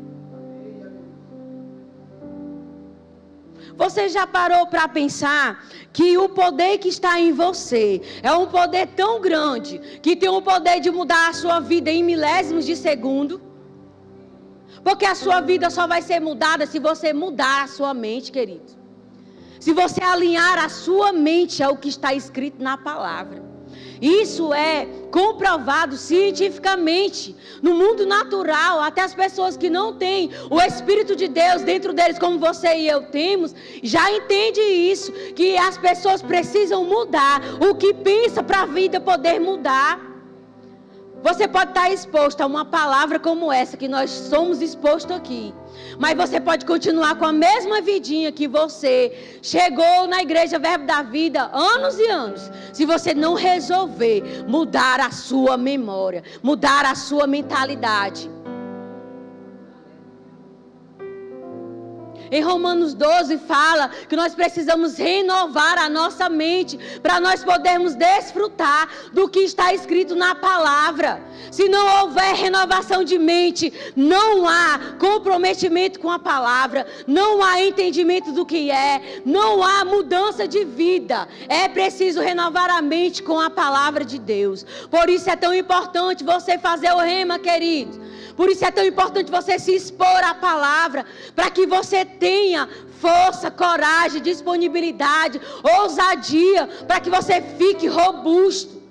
Você já parou para pensar que o poder que está em você é um poder tão grande que tem o poder de mudar a sua vida em milésimos de segundo? Porque a sua vida só vai ser mudada se você mudar a sua mente, querido. Se você alinhar a sua mente ao que está escrito na palavra. Isso é comprovado cientificamente. No mundo natural, até as pessoas que não têm o Espírito de Deus dentro deles, como você e eu temos, já entendem isso, que as pessoas precisam mudar o que pensa para a vida poder mudar. Você pode estar exposto a uma palavra como essa que nós somos expostos aqui. Mas você pode continuar com a mesma vidinha que você chegou na igreja Verbo da Vida anos e anos. Se você não resolver mudar a sua memória, mudar a sua mentalidade. Em Romanos 12 fala que nós precisamos renovar a nossa mente para nós podermos desfrutar do que está escrito na palavra. Se não houver renovação de mente, não há comprometimento com a palavra, não há entendimento do que é, não há mudança de vida. É preciso renovar a mente com a palavra de Deus. Por isso é tão importante você fazer o rema, querido. Por isso é tão importante você se expor à palavra, para que você tenha força, coragem, disponibilidade, ousadia, para que você fique robusto.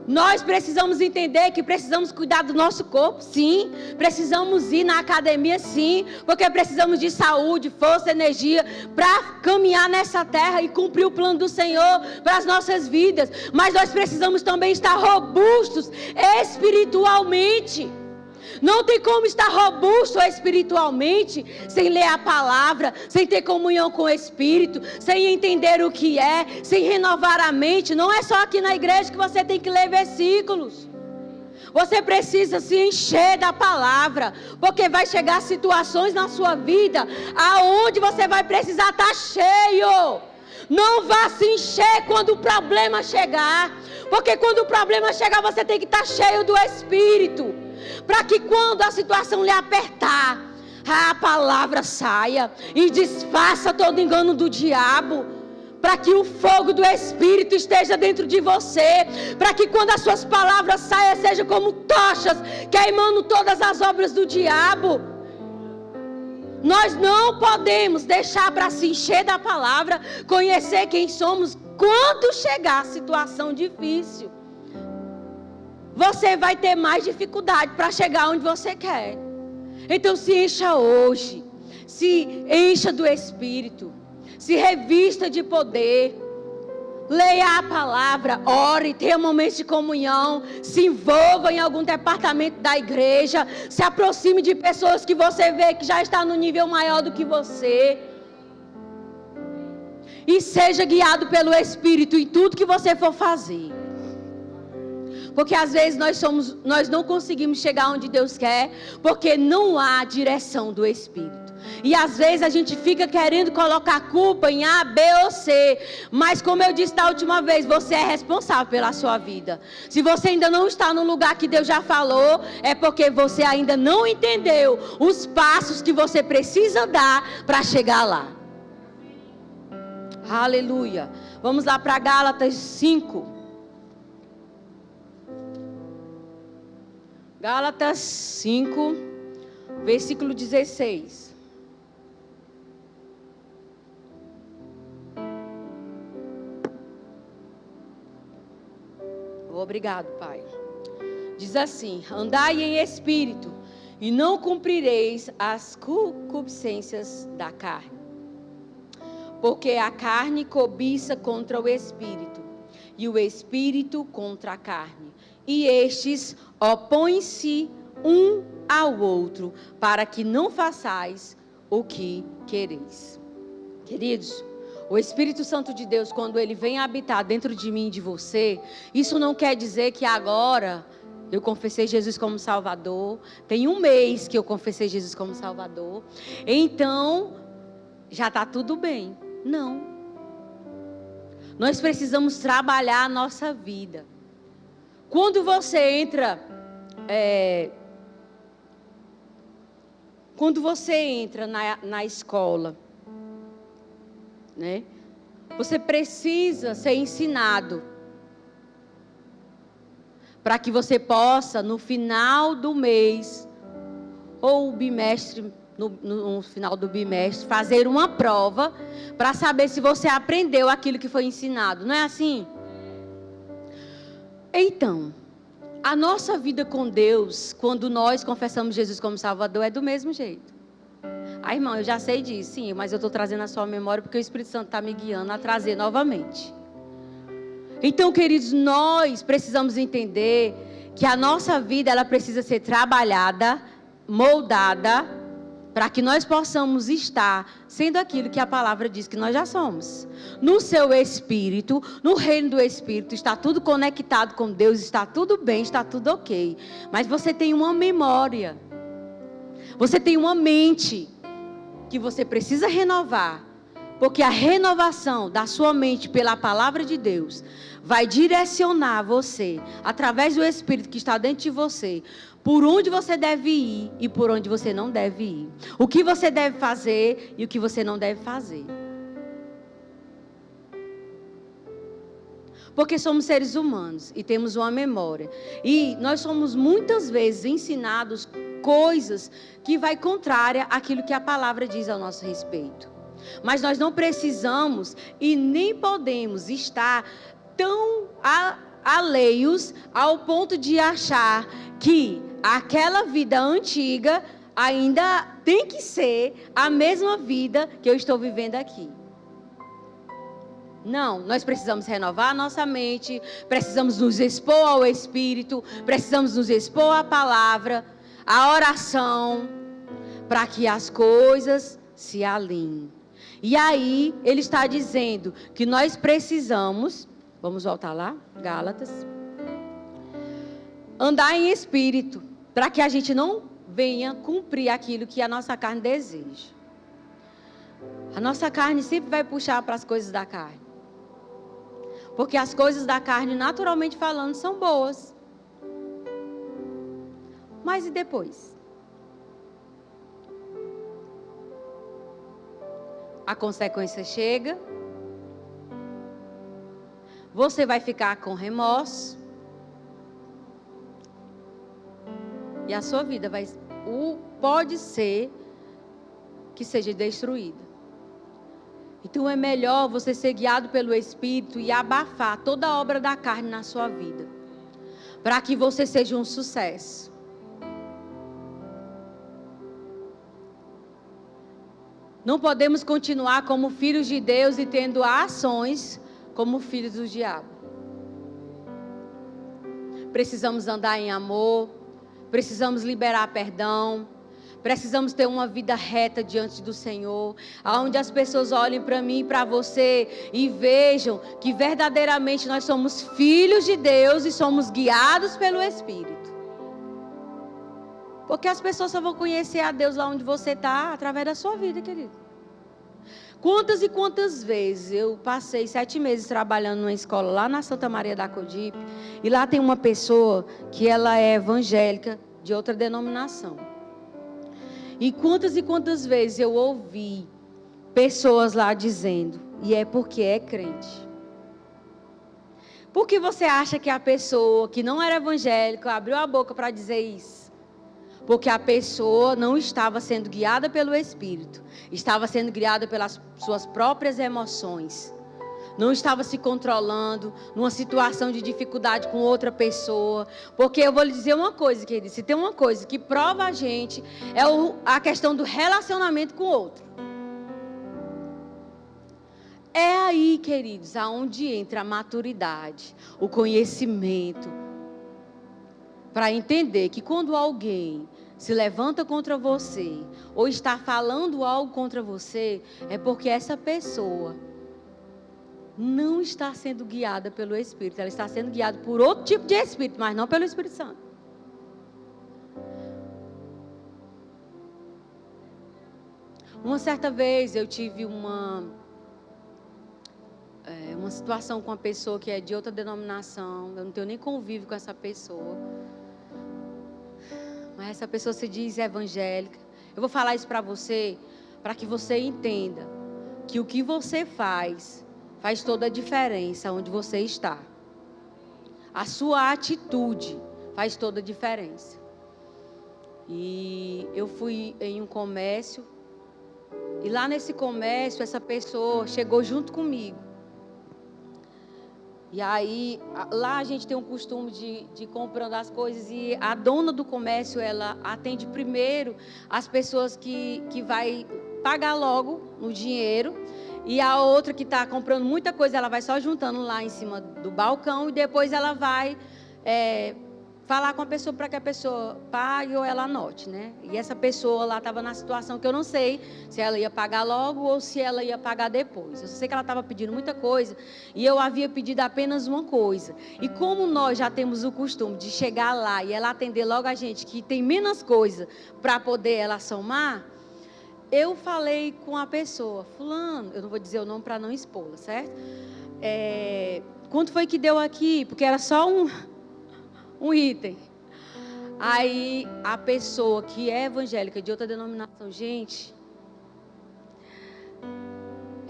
Nós precisamos entender que precisamos cuidar do nosso corpo, sim. Precisamos ir na academia, sim. Porque precisamos de saúde, força, energia para caminhar nessa terra e cumprir o plano do Senhor para as nossas vidas. Mas nós precisamos também estar robustos espiritualmente. Não tem como estar robusto espiritualmente sem ler a palavra, sem ter comunhão com o Espírito, sem entender o que é, sem renovar a mente. Não é só aqui na igreja que você tem que ler versículos. Você precisa se encher da palavra, porque vai chegar situações na sua vida aonde você vai precisar estar cheio. Não vá se encher quando o problema chegar, porque quando o problema chegar você tem que estar cheio do Espírito. Para que quando a situação lhe apertar, a palavra saia e desfaça todo engano do diabo. Para que o fogo do Espírito esteja dentro de você. Para que quando as suas palavras saiam, sejam como tochas, queimando todas as obras do diabo. Nós não podemos deixar para se encher da palavra, conhecer quem somos, quando chegar a situação difícil. Você vai ter mais dificuldade para chegar onde você quer. Então se encha hoje. Se encha do Espírito. Se revista de poder. Leia a palavra, ore, tenha momentos de comunhão, se envolva em algum departamento da igreja, se aproxime de pessoas que você vê que já está no nível maior do que você. E seja guiado pelo Espírito em tudo que você for fazer. Porque às vezes nós não conseguimos chegar onde Deus quer, porque não há direção do Espírito. E às vezes a gente fica querendo colocar a culpa em A, B ou C. Mas como eu disse da última vez, você é responsável pela sua vida. Se você ainda não está no lugar que Deus já falou, é porque você ainda não entendeu os passos que você precisa dar para chegar lá. Aleluia. Vamos lá para Gálatas 5. Gálatas 5, versículo 16. Obrigado, Pai. Diz assim: andai em espírito, e não cumprireis as concupiscências da carne. Porque a carne cobiça contra o espírito, e o espírito contra a carne. E estes opõem-se um ao outro, para que não façais o que quereis. Queridos, o Espírito Santo de Deus, quando ele vem habitar dentro de mim e de você, isso não quer dizer que agora eu confessei Jesus como Salvador, tem 1 mês que eu confessei Jesus como Salvador, então já está tudo bem. Não. Nós precisamos trabalhar a nossa vida. Quando você entra na escola, né? Você precisa ser ensinado para que você possa, no final do mês ou bimestre, no final do bimestre, fazer uma prova para saber se você aprendeu aquilo que foi ensinado. Não é assim? Então, a nossa vida com Deus, quando nós confessamos Jesus como Salvador, é do mesmo jeito. Ah, irmão, eu já sei disso, sim, mas eu estou trazendo a sua memória porque o Espírito Santo está me guiando a trazer novamente. Então, queridos, nós precisamos entender que a nossa vida, ela precisa ser trabalhada, moldada, para que nós possamos estar sendo aquilo que a palavra diz que nós já somos. No seu espírito, no reino do Espírito, está tudo conectado com Deus, está tudo bem, está tudo ok. Mas você tem uma memória, você tem uma mente que você precisa renovar, porque a renovação da sua mente pela palavra de Deus vai direcionar você, através do Espírito que está dentro de você, por onde você deve ir e por onde você não deve ir. O que você deve fazer e o que você não deve fazer. Porque somos seres humanos e temos uma memória. E nós somos muitas vezes ensinados coisas que vai contrária àquilo que a palavra diz ao nosso respeito. Mas nós não precisamos e nem podemos estar tão alheios ao ponto de achar que aquela vida antiga ainda tem que ser a mesma vida que eu estou vivendo aqui. Não, nós precisamos renovar a nossa mente, precisamos nos expor ao Espírito, precisamos nos expor à palavra, à oração, para que as coisas se alinhem. E aí, ele está dizendo que nós precisamos, vamos voltar lá, Gálatas, andar em espírito, para que a gente não venha cumprir aquilo que a nossa carne deseja. A nossa carne sempre vai puxar para as coisas da carne. Porque as coisas da carne, naturalmente falando, são boas. Mas e depois? A consequência chega. Você vai ficar com remorso. E a sua vida pode ser que seja destruída. Então é melhor você ser guiado pelo Espírito e abafar toda a obra da carne na sua vida, para que você seja um sucesso. Não podemos continuar como filhos de Deus e tendo ações como filhos do diabo. Precisamos andar em amor, precisamos liberar perdão, precisamos ter uma vida reta diante do Senhor, onde as pessoas olhem para mim e para você e vejam que verdadeiramente nós somos filhos de Deus e somos guiados pelo Espírito. Porque as pessoas só vão conhecer a Deus lá onde você está, através da sua vida, querido. Quantas e quantas vezes eu passei 7 meses trabalhando numa escola lá na Santa Maria da Codipe, e lá tem uma pessoa que ela é evangélica de outra denominação. E quantas vezes eu ouvi pessoas lá dizendo, e é porque é crente. Por que você acha que a pessoa que não era evangélica abriu a boca para dizer isso? Porque a pessoa não estava sendo guiada pelo Espírito, estava sendo guiada pelas suas próprias emoções. Não estava se controlando numa situação de dificuldade com outra pessoa. Porque eu vou lhe dizer uma coisa, querido, se tem uma coisa que prova a gente, é a questão do relacionamento com o outro. É aí, queridos, aonde entra a maturidade, o conhecimento, para entender que quando alguém se levanta contra você, ou está falando algo contra você, é porque essa pessoa não está sendo guiada pelo Espírito. Ela está sendo guiada por outro tipo de Espírito, mas não pelo Espírito Santo. Uma certa vez eu tive uma situação com uma pessoa que é de outra denominação. Eu não tenho nem convívio com essa pessoa. Mas essa pessoa se diz evangélica. Eu vou falar isso para você, para que você entenda que o que você faz toda a diferença onde você está. A sua atitude faz toda a diferença. E eu fui em um comércio, e lá nesse comércio, essa pessoa chegou junto comigo. E aí, lá a gente tem um costume de comprando as coisas, e a dona do comércio, ela atende primeiro as pessoas que vai pagar logo no dinheiro, e a outra que está comprando muita coisa, ela vai só juntando lá em cima do balcão, e depois ela vai falar com a pessoa para que a pessoa pague ou ela anote, né? E essa pessoa lá estava na situação que eu não sei se ela ia pagar logo ou se ela ia pagar depois. Eu sei que ela estava pedindo muita coisa e eu havia pedido apenas uma coisa. E como nós já temos o costume de chegar lá e ela atender logo a gente que tem menos coisa para poder ela somar, eu falei com a pessoa, fulano, eu não vou dizer o nome para não expô-la, certo? Quanto foi que deu aqui? Porque era só um item. Aí a pessoa que é evangélica de outra denominação, gente,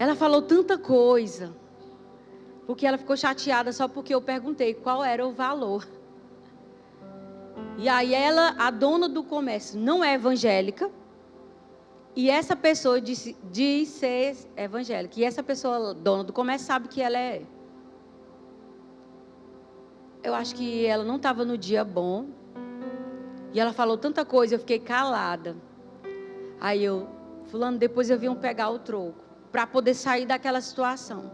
ela falou tanta coisa, porque ela ficou chateada só porque eu perguntei qual era o valor. E aí a dona do comércio não é evangélica, e essa pessoa diz ser evangélica, e essa pessoa, dona do comércio, sabe que ela é. Eu acho que ela não estava no dia bom. E ela falou tanta coisa, eu fiquei calada. Aí fulano, depois eu vim pegar o troco, para poder sair daquela situação.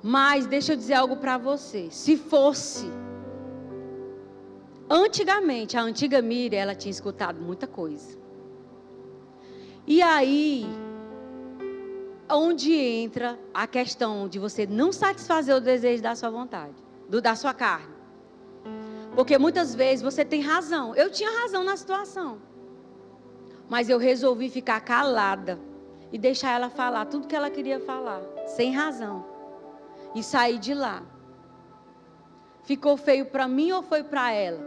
Mas deixa eu dizer algo para você. Se fosse, antigamente, a antiga Miriam, ela tinha escutado muita coisa. E aí, onde entra a questão de você não satisfazer o desejo da sua vontade, da sua carne. Porque muitas vezes você tem razão. Eu tinha razão na situação. Mas eu resolvi ficar calada e deixar ela falar tudo que ela queria falar, sem razão. E sair de lá. Ficou feio para mim ou foi para ela?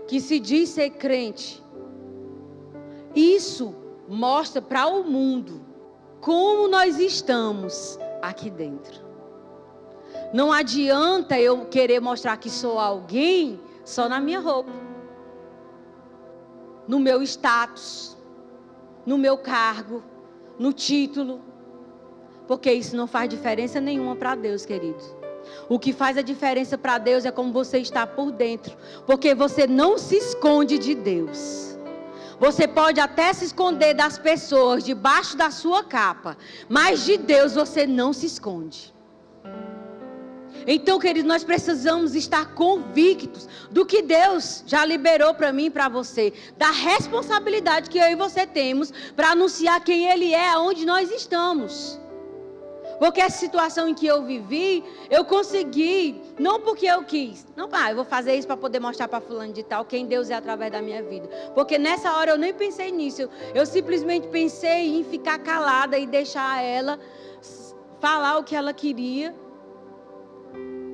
Que se diz ser crente. Isso mostra para o mundo como nós estamos aqui dentro. Não adianta eu querer mostrar que sou alguém só na minha roupa, no meu status, no meu cargo, no título, porque isso não faz diferença nenhuma para Deus, querido. O que faz a diferença para Deus é como você está por dentro, porque você não se esconde de Deus. Você pode até se esconder das pessoas debaixo da sua capa, mas de Deus você não se esconde. Então, queridos, nós precisamos estar convictos do que Deus já liberou para mim e para você, da responsabilidade que eu e você temos para anunciar quem Ele é, aonde nós estamos. Porque essa situação em que eu vivi, eu consegui, não porque eu quis, não, eu vou fazer isso para poder mostrar para fulano de tal quem Deus é através da minha vida. Porque nessa hora eu nem pensei nisso, eu simplesmente pensei em ficar calada e deixar ela falar o que ela queria.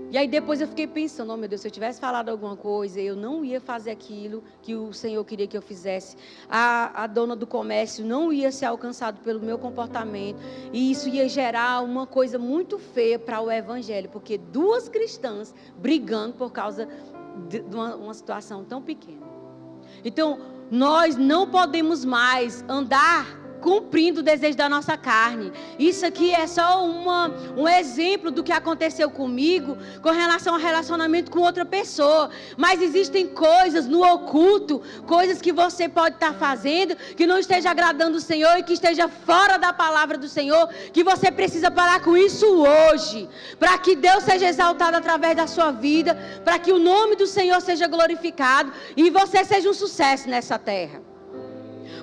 E aí depois eu fiquei pensando, oh meu Deus, se eu tivesse falado alguma coisa, eu não ia fazer aquilo que o Senhor queria que eu fizesse. A dona do comércio não ia ser alcançada pelo meu comportamento. E isso ia gerar uma coisa muito feia para o evangelho. Porque duas cristãs brigando por causa de uma situação tão pequena. Então, nós não podemos mais andar cumprindo o desejo da nossa carne. Isso aqui é só um exemplo do que aconteceu comigo com relação ao relacionamento com outra pessoa. Mas existem coisas no oculto, coisas que você pode estar fazendo que não esteja agradando o Senhor e que esteja fora da palavra do Senhor, que você precisa parar com isso hoje, para que Deus seja exaltado através da sua vida, para que o nome do Senhor seja glorificado e você seja um sucesso nessa terra.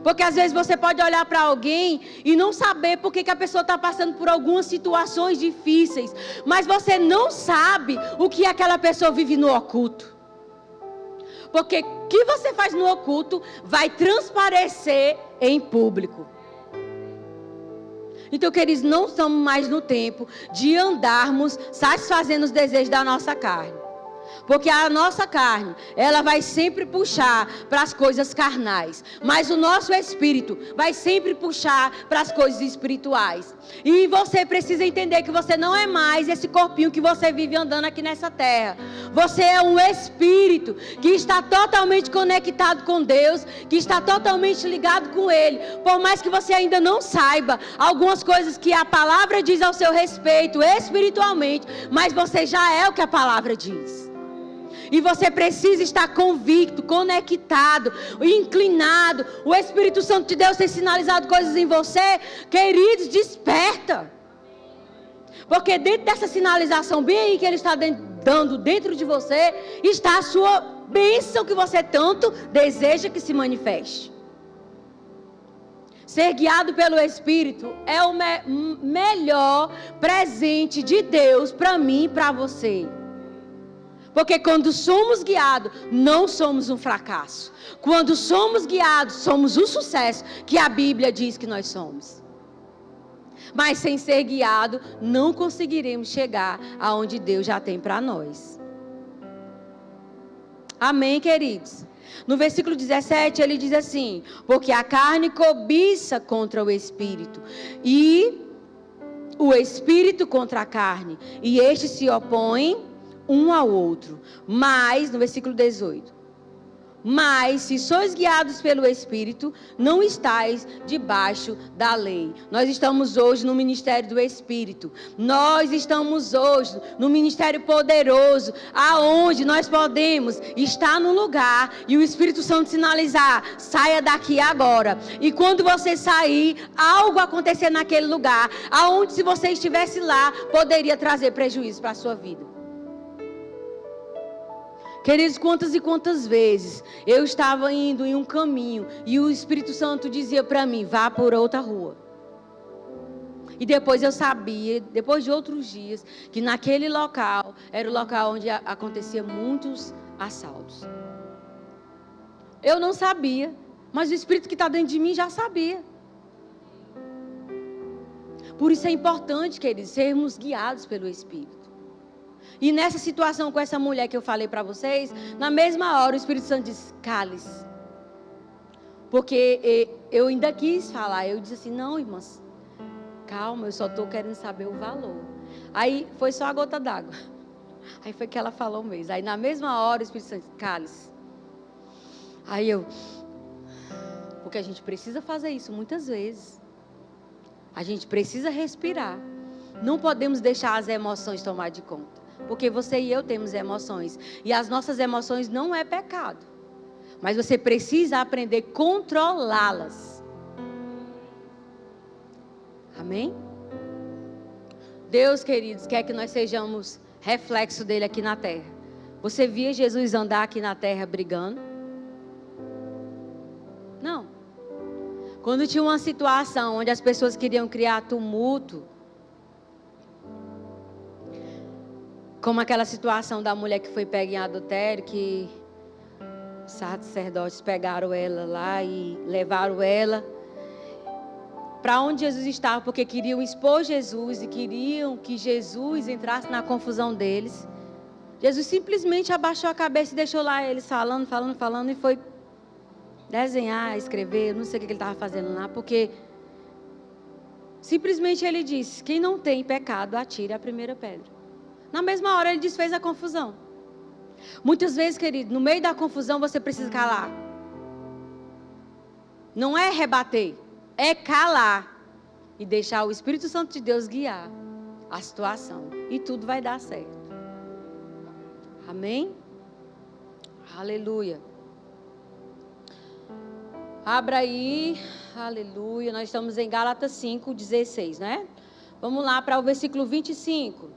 Porque às vezes você pode olhar para alguém e não saber por que a pessoa está passando por algumas situações difíceis. Mas você não sabe o que aquela pessoa vive no oculto. Porque o que você faz no oculto vai transparecer em público. Então, queridos, não estamos mais no tempo de andarmos satisfazendo os desejos da nossa carne. Porque a nossa carne, ela vai sempre puxar para as coisas carnais. Mas o nosso espírito vai sempre puxar para as coisas espirituais. E você precisa entender que você não é mais esse corpinho que você vive andando aqui nessa terra. Você é um espírito que está totalmente conectado com Deus, que está totalmente ligado com Ele. Por mais que você ainda não saiba algumas coisas que a palavra diz ao seu respeito espiritualmente, mas você já é o que a palavra diz. E você precisa estar convicto, conectado, inclinado. O Espírito Santo de Deus tem sinalizado coisas em você. Queridos, desperta. Porque dentro dessa sinalização bem aí que Ele está dando dentro de você, está a sua bênção que você tanto deseja que se manifeste. Ser guiado pelo Espírito é o melhor presente de Deus para mim e para você. Porque quando somos guiados, não somos um fracasso. Quando somos guiados, somos o sucesso que a Bíblia diz que nós somos. Mas sem ser guiado, não conseguiremos chegar aonde Deus já tem para nós. Amém, queridos? No versículo 17, ele diz assim: porque a carne cobiça contra o Espírito, e o Espírito contra a carne, e estes se opõem um ao outro. Mas, no versículo 18, mas se sois guiados pelo Espírito, não estáis debaixo da lei. Nós estamos hoje no ministério do Espírito. Nós estamos hoje no ministério poderoso, aonde nós podemos estar no lugar e o Espírito Santo sinalizar: saia daqui agora. E quando você sair, algo acontecer naquele lugar, aonde se você estivesse lá, poderia trazer prejuízo para a sua vida. Queridos, quantas e quantas vezes eu estava indo em um caminho e o Espírito Santo dizia para mim: vá por outra rua. E depois eu sabia, depois de outros dias, que naquele local era o local onde acontecia muitos assaltos. Eu não sabia, mas o Espírito que está dentro de mim já sabia. Por isso é importante, queridos, sermos guiados pelo Espírito. E nessa situação com essa mulher que eu falei para vocês, na mesma hora o Espírito Santo disse: cale-se. Porque eu ainda quis falar, eu disse assim: não, irmãs, calma, eu só estou querendo saber o valor. Aí foi só a gota d'água. Aí foi que ela falou mesmo. Aí na mesma hora o Espírito Santo disse: cale-se. Aí porque a gente precisa fazer isso muitas vezes. A gente precisa respirar. Não podemos deixar as emoções tomar de conta. Porque você e eu temos emoções. E as nossas emoções não é pecado. Mas você precisa aprender a controlá-las. Amém? Deus, queridos, quer que nós sejamos reflexo dele aqui na terra. Você via Jesus andar aqui na terra brigando? Não. Quando tinha uma situação onde as pessoas queriam criar tumulto, como aquela situação da mulher que foi pega em adultério, que os sacerdotes pegaram ela lá e levaram ela para onde Jesus estava, porque queriam expor Jesus e queriam que Jesus entrasse na confusão deles. Jesus simplesmente abaixou a cabeça e deixou lá eles falando e foi desenhar, escrever, não sei o que ele estava fazendo lá, porque simplesmente ele disse: quem não tem pecado, atire a primeira pedra. Na mesma hora ele desfez a confusão. Muitas vezes, querido, no meio da confusão você precisa calar. Não é rebater, é calar e deixar o Espírito Santo de Deus guiar a situação. E tudo vai dar certo. Amém? Aleluia. Abra aí, aleluia. Nós estamos em Gálatas 5:16, né? Vamos lá para o versículo 25.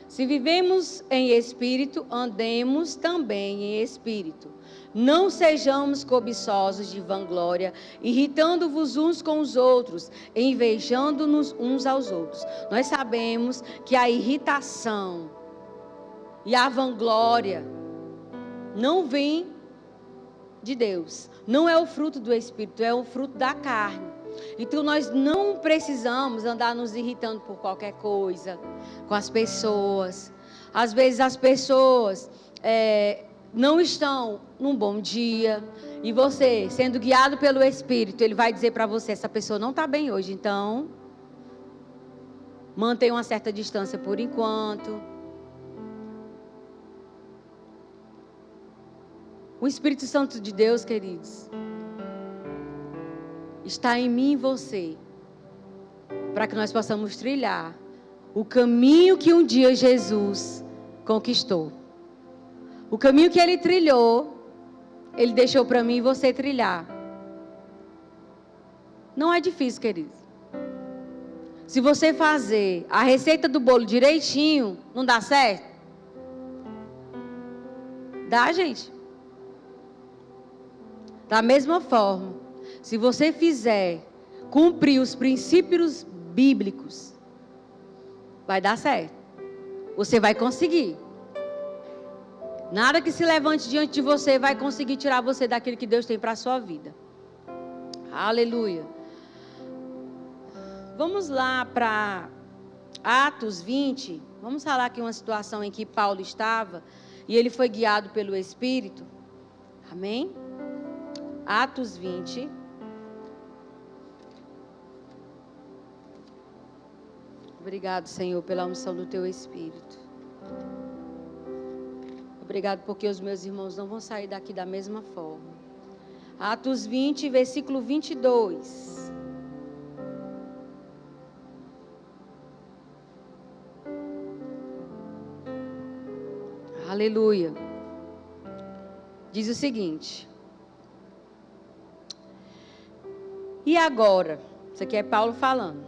Se vivemos em espírito, andemos também em espírito. Não sejamos cobiçosos de vanglória, irritando-vos uns com os outros, invejando-nos uns aos outros. Nós sabemos que a irritação e a vanglória não vem de Deus. Não é o fruto do Espírito, é o fruto da carne. Então nós não precisamos andar nos irritando por qualquer coisa com as pessoas. Às vezes as pessoas não estão num bom dia e você, sendo guiado pelo Espírito, ele vai dizer para você: essa pessoa não está bem hoje, então mantenha uma certa distância por enquanto. O Espírito Santo de Deus, queridos, está em mim e você, para que nós possamos trilhar o caminho que um dia Jesus conquistou. O caminho que Ele trilhou, Ele deixou para mim e você trilhar. Não é difícil, queridos. Se você fazer a receita do bolo direitinho, não dá certo? Dá, gente. Da mesma forma, se você fizer cumprir os princípios bíblicos, vai dar certo. Você vai conseguir. Nada que se levante diante de você vai conseguir tirar você daquilo que Deus tem para a sua vida. Aleluia. Vamos lá para Atos 20. Vamos falar aqui uma situação em que Paulo estava e ele foi guiado pelo Espírito. Amém? Atos 20. Obrigado, Senhor, pela unção do Teu Espírito. Obrigado porque os meus irmãos não vão sair daqui da mesma forma. Atos 20, versículo 22. Aleluia. Diz o seguinte: e agora, isso aqui é Paulo falando: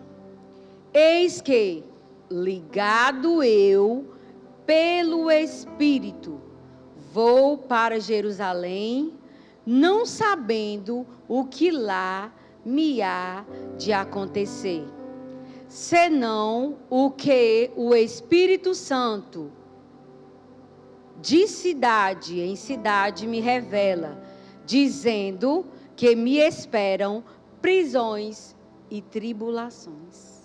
eis que, ligado eu pelo Espírito, vou para Jerusalém, não sabendo o que lá me há de acontecer, senão o que o Espírito Santo, de cidade em cidade, me revela, dizendo que me esperam prisões e tribulações.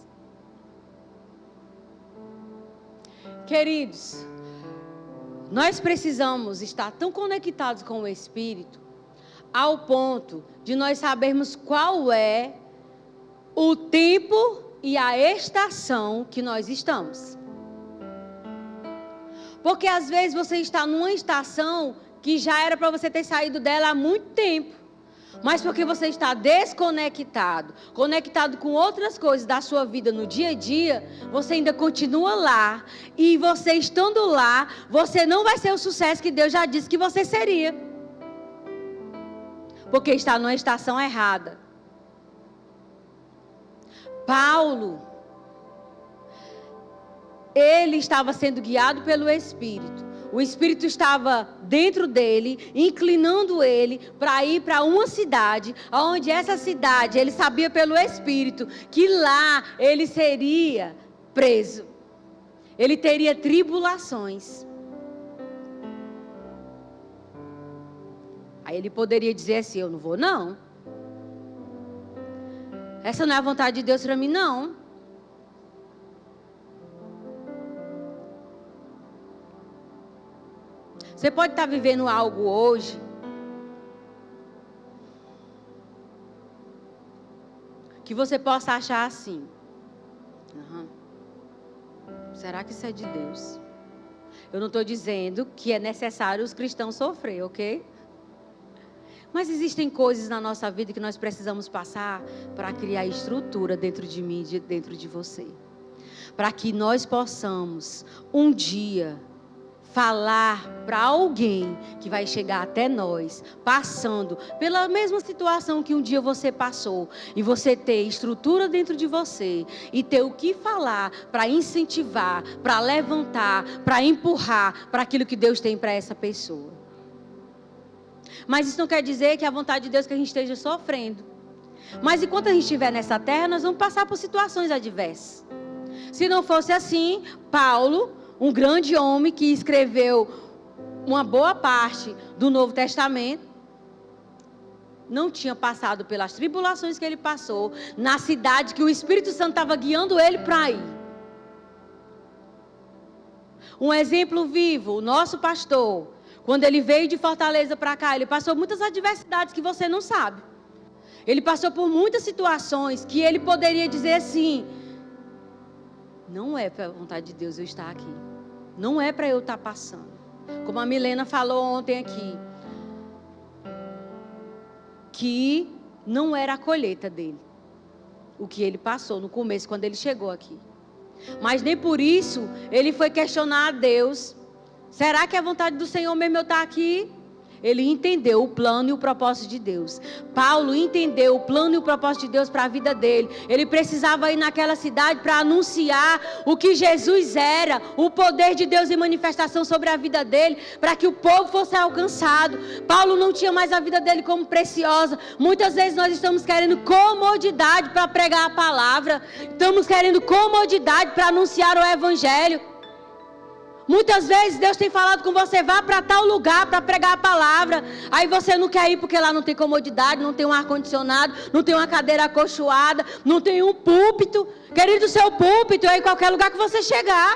Queridos, nós precisamos estar tão conectados com o Espírito, ao ponto de nós sabermos qual é o tempo e a estação que nós estamos. Porque às vezes você está numa estação que já era para você ter saído dela há muito tempo. Mas porque você está desconectado, conectado com outras coisas da sua vida no dia a dia, você ainda continua lá. E você estando lá, você não vai ser o sucesso que Deus já disse que você seria. Porque está numa estação errada. Paulo, ele estava sendo guiado pelo Espírito. O Espírito estava dentro dele, inclinando ele para ir para uma cidade, onde essa cidade, ele sabia pelo Espírito, que lá ele seria preso. Ele teria tribulações. Aí ele poderia dizer assim, eu não vou não. Essa não é a vontade de Deus para mim não. Você pode estar vivendo algo hoje que você possa achar assim. Será que isso é de Deus? Eu não estou dizendo que é necessário os cristãos sofrer, ok? Mas existem coisas na nossa vida que nós precisamos passar para criar estrutura dentro de mim e dentro de você. Para que nós possamos um dia falar para alguém que vai chegar até nós, passando pela mesma situação que um dia você passou, e você ter estrutura dentro de você, e ter o que falar para incentivar, para levantar, para empurrar para aquilo que Deus tem para essa pessoa. Mas isso não quer dizer que a vontade de Deus é que a gente esteja sofrendo. Mas enquanto a gente estiver nessa terra, nós vamos passar por situações adversas. Se não fosse assim, Paulo, um grande homem que escreveu uma boa parte do Novo Testamento, não tinha passado pelas tribulações que ele passou, na cidade que o Espírito Santo estava guiando ele para ir. Um exemplo vivo, o nosso pastor, quando ele veio de Fortaleza para cá, ele passou muitas adversidades que você não sabe. Ele passou por muitas situações que ele poderia dizer assim, não é para a vontade de Deus eu estar aqui. Não é para eu estar passando. Como a Milena falou ontem aqui. Que não era a colheita dele. O que ele passou no começo, quando ele chegou aqui. Mas nem por isso ele foi questionar a Deus. Será que é a vontade do Senhor mesmo eu estar aqui? Ele entendeu o plano e o propósito de Deus. Paulo entendeu o plano e o propósito de Deus para a vida dele. Ele precisava ir naquela cidade para anunciar o que Jesus era, o poder de Deus em manifestação sobre a vida dele, para que o povo fosse alcançado. Paulo não tinha mais a vida dele como preciosa. Muitas vezes nós estamos querendo comodidade para pregar a palavra. Estamos querendo comodidade para anunciar o evangelho. Muitas vezes Deus tem falado com você, vá para tal lugar para pregar a palavra. Aí você não quer ir porque lá não tem comodidade, não tem um ar-condicionado, não tem uma cadeira acolchoada, não tem um púlpito. Querido, o seu púlpito é em qualquer lugar que você chegar.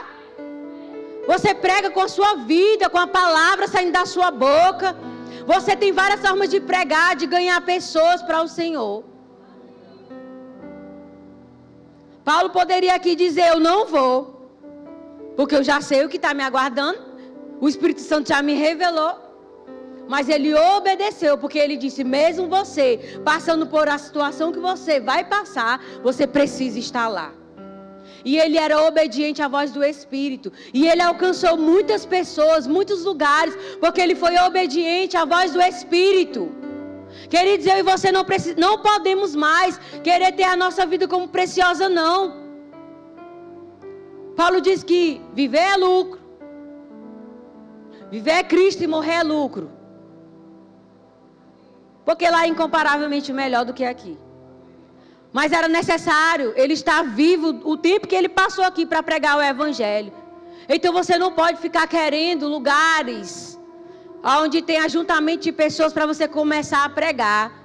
Você prega com a sua vida, com a palavra saindo da sua boca. Você tem várias formas de pregar, de ganhar pessoas para o Senhor. Paulo poderia aqui dizer, eu não vou. Porque eu já sei o que está me aguardando. O Espírito Santo já me revelou. Mas ele obedeceu, porque ele disse, mesmo você passando por a situação que você vai passar, você precisa estar lá. E ele era obediente à voz do Espírito. E ele alcançou muitas pessoas, muitos lugares, porque ele foi obediente à voz do Espírito. Queridos, eu e você não podemos mais querer ter a nossa vida como preciosa, não. Paulo diz que viver é lucro. Viver é Cristo e morrer é lucro. Porque lá é incomparavelmente melhor do que aqui. Mas era necessário ele estar vivo o tempo que ele passou aqui para pregar o evangelho. Então você não pode ficar querendo lugares onde tem ajuntamento de pessoas para você começar a pregar.